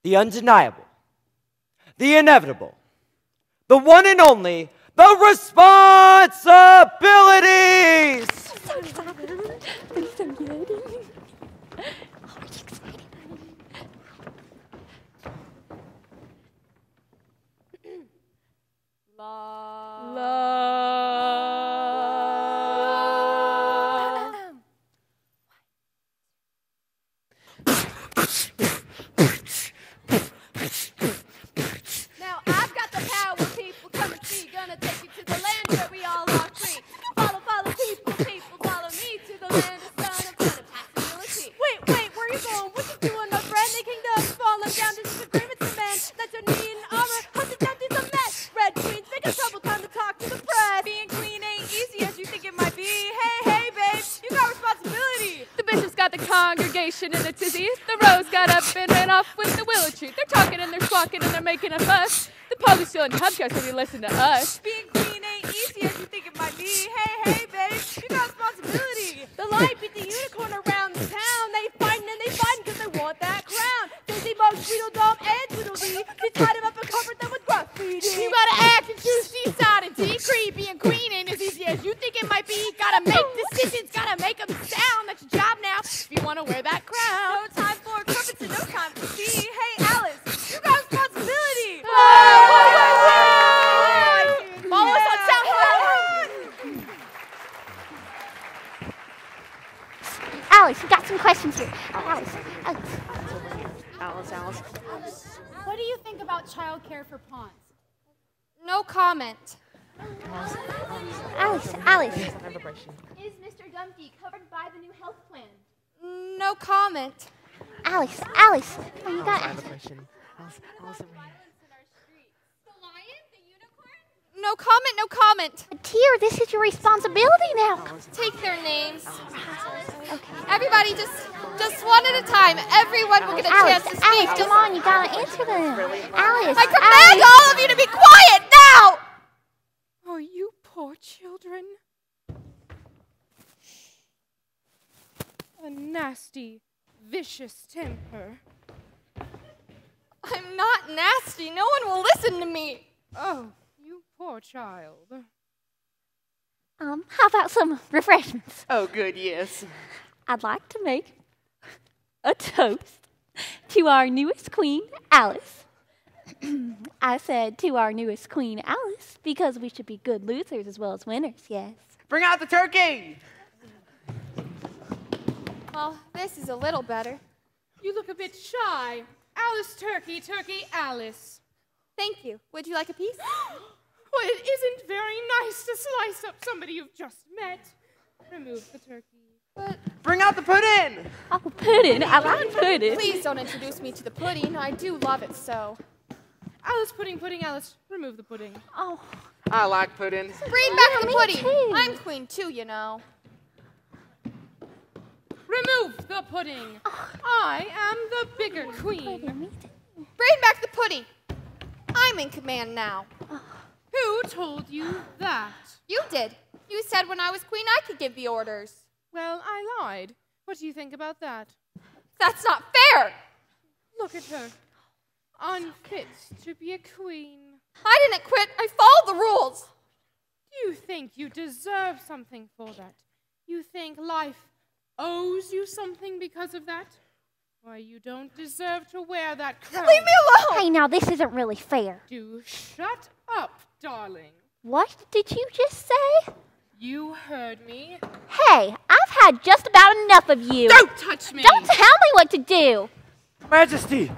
The undeniable. The inevitable. The one and only. The responsibilities! Now I've got the power, people. Come and see. Gonna take you to the land where we all are free. Follow, follow, people, people. Follow me to the land of sun and fun and possibility. Wait, where you going? What you doing, my friend? The kingdom's falling down. This is agreement to man. That's your knee in armor. Hunted down through the mess. Red Queen's making trouble. Time to talk to the press. Being queen ain't easy as you think it might be. Hey, babe, you got responsibility. The bishop's got the congregation in a tizzy. The rose got up and ran off with the willow tree. They're talking and they're squawking and they're making a fuss. The police still in hubcaps when you listen to us. Being queen ain't easy as you think it might be. Hey, babe, you got responsibility. The light beat the unicorn around the town. They fighting and they fighting because they want that crown. Daisy Bug, Tweedledum, and Tweedledee. They tied him up and covered them with graffiti. You gotta act and choose seaside and decree. Being queen ain't as easy as you think it might be. Gotta make decisions, gotta make them sound. That's your job now if you wanna wear that crown. No time for crumpets and no time for tea. Hey, Alice, you got responsibility. Follow us on SoundCloud. Alice, we got some questions here. Alice. What do you think about childcare for pawns? No comment. Alice. Is Mr. Dumpty covered by the new health plan? No comment. Alice. Oh, you got it. No comment, no comment. Dear, this is your responsibility now. Take their names. Everybody just one at a time. Everyone will get a chance to speak. Alice, come on, you gotta answer them. Alice, I command all of you to be quiet now! Oh, you poor children. A nasty, vicious temper. I'm not nasty. No one will listen to me. Oh, you poor child. How about some refreshments? Oh, good, yes. I'd like to make a toast to our newest queen, Alice. I said to our newest queen, Alice, because we should be good losers as well as winners, yes. Bring out the turkey! Well, this is a little better. You look a bit shy. Alice Turkey, Alice. Thank you. Would you like a piece? Well, it isn't very nice to slice up somebody you've just met. Remove the turkey. But bring out the pudding! Oh, pudding. I like pudding. Please don't introduce me to the pudding. I do love it so. Alice, pudding, Alice. Remove the pudding. Oh. I like pudding. Bring back the me pudding. too. I'm queen too, you know. Remove the pudding. I am the bigger queen. Bring back the pudding. I'm in command now. Who told you that? You did. You said when I was queen I could give the orders. Well, I lied. What do you think about that? That's not fair. Look at her. Unfit to be a queen. I didn't quit. I followed the rules. Do you think you deserve something for that? You think life owes you something because of that? Why, you don't deserve to wear that crown. Leave me alone! Hey, now this isn't really fair. Do shut up, darling. What did you just say? You heard me. Hey, I've had just about enough of you. Don't touch me! Don't tell me what to do. Majesty!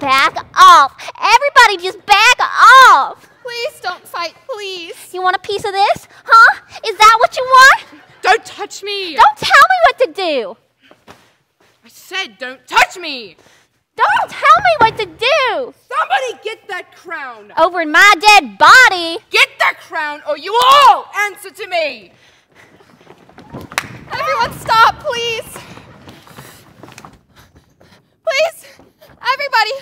Back off. Everybody just back off. Please don't fight, please. You want a piece of this? Huh? Is that what you want? Don't touch me! Don't tell me what to do. I said don't touch me! Don't tell me what to do. Somebody get that crown! Over in my dead body. Get that crown or you all answer to me! Everyone stop, please. Please, everybody.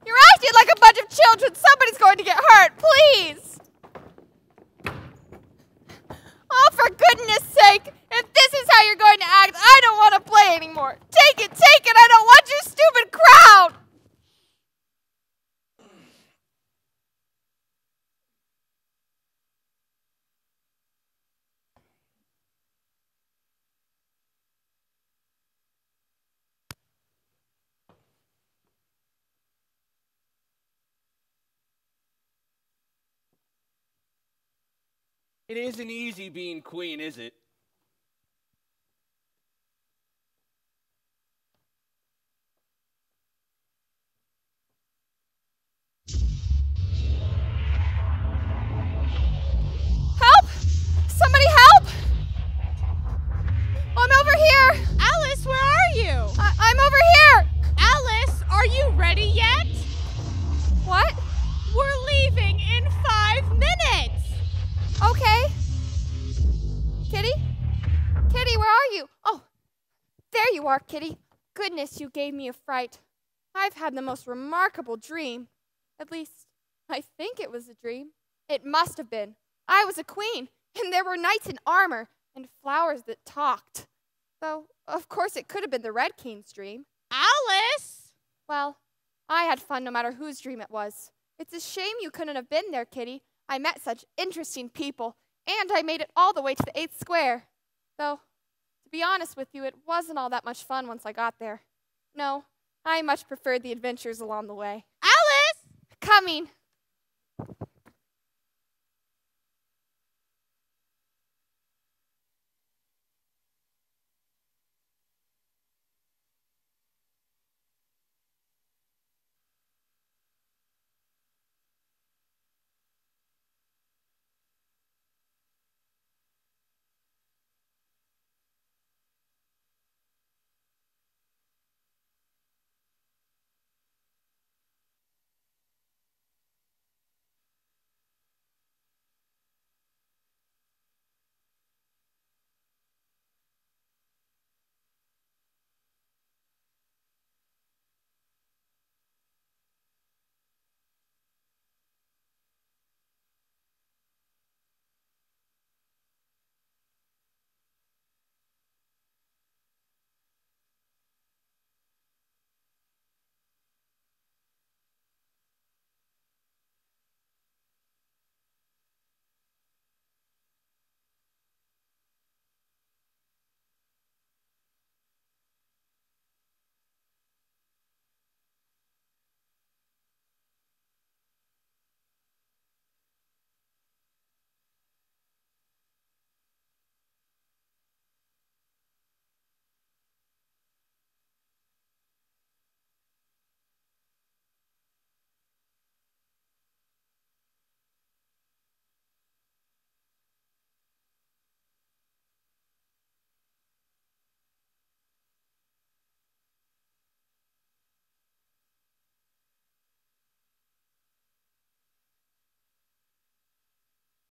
You're acting like a bunch of children. Somebody's going to get hurt, please. Oh, for goodness sake. If this is how you're going to act, I don't want to play anymore. Take it, I don't want your stupid crown. It isn't easy being queen, is it? Help! Somebody help! I'm over here. Alice, where are you? I'm over here. Alice, are you ready yet? What? We're leaving in 5 minutes. Okay. Kitty? Kitty, where are you? Oh, there you are, Kitty. Goodness, you gave me a fright. I've had the most remarkable dream. At least, I think it was a dream. It must have been. I was a queen, and there were knights in armor and flowers that talked. Though, of course, it could have been the Red King's dream. Alice! Well, I had fun no matter whose dream it was. It's a shame you couldn't have been there, Kitty. I met such interesting people, and I made it all the way to the 8th square. Though, to be honest with you, it wasn't all that much fun once I got there. No, I much preferred the adventures along the way. Alice! Coming.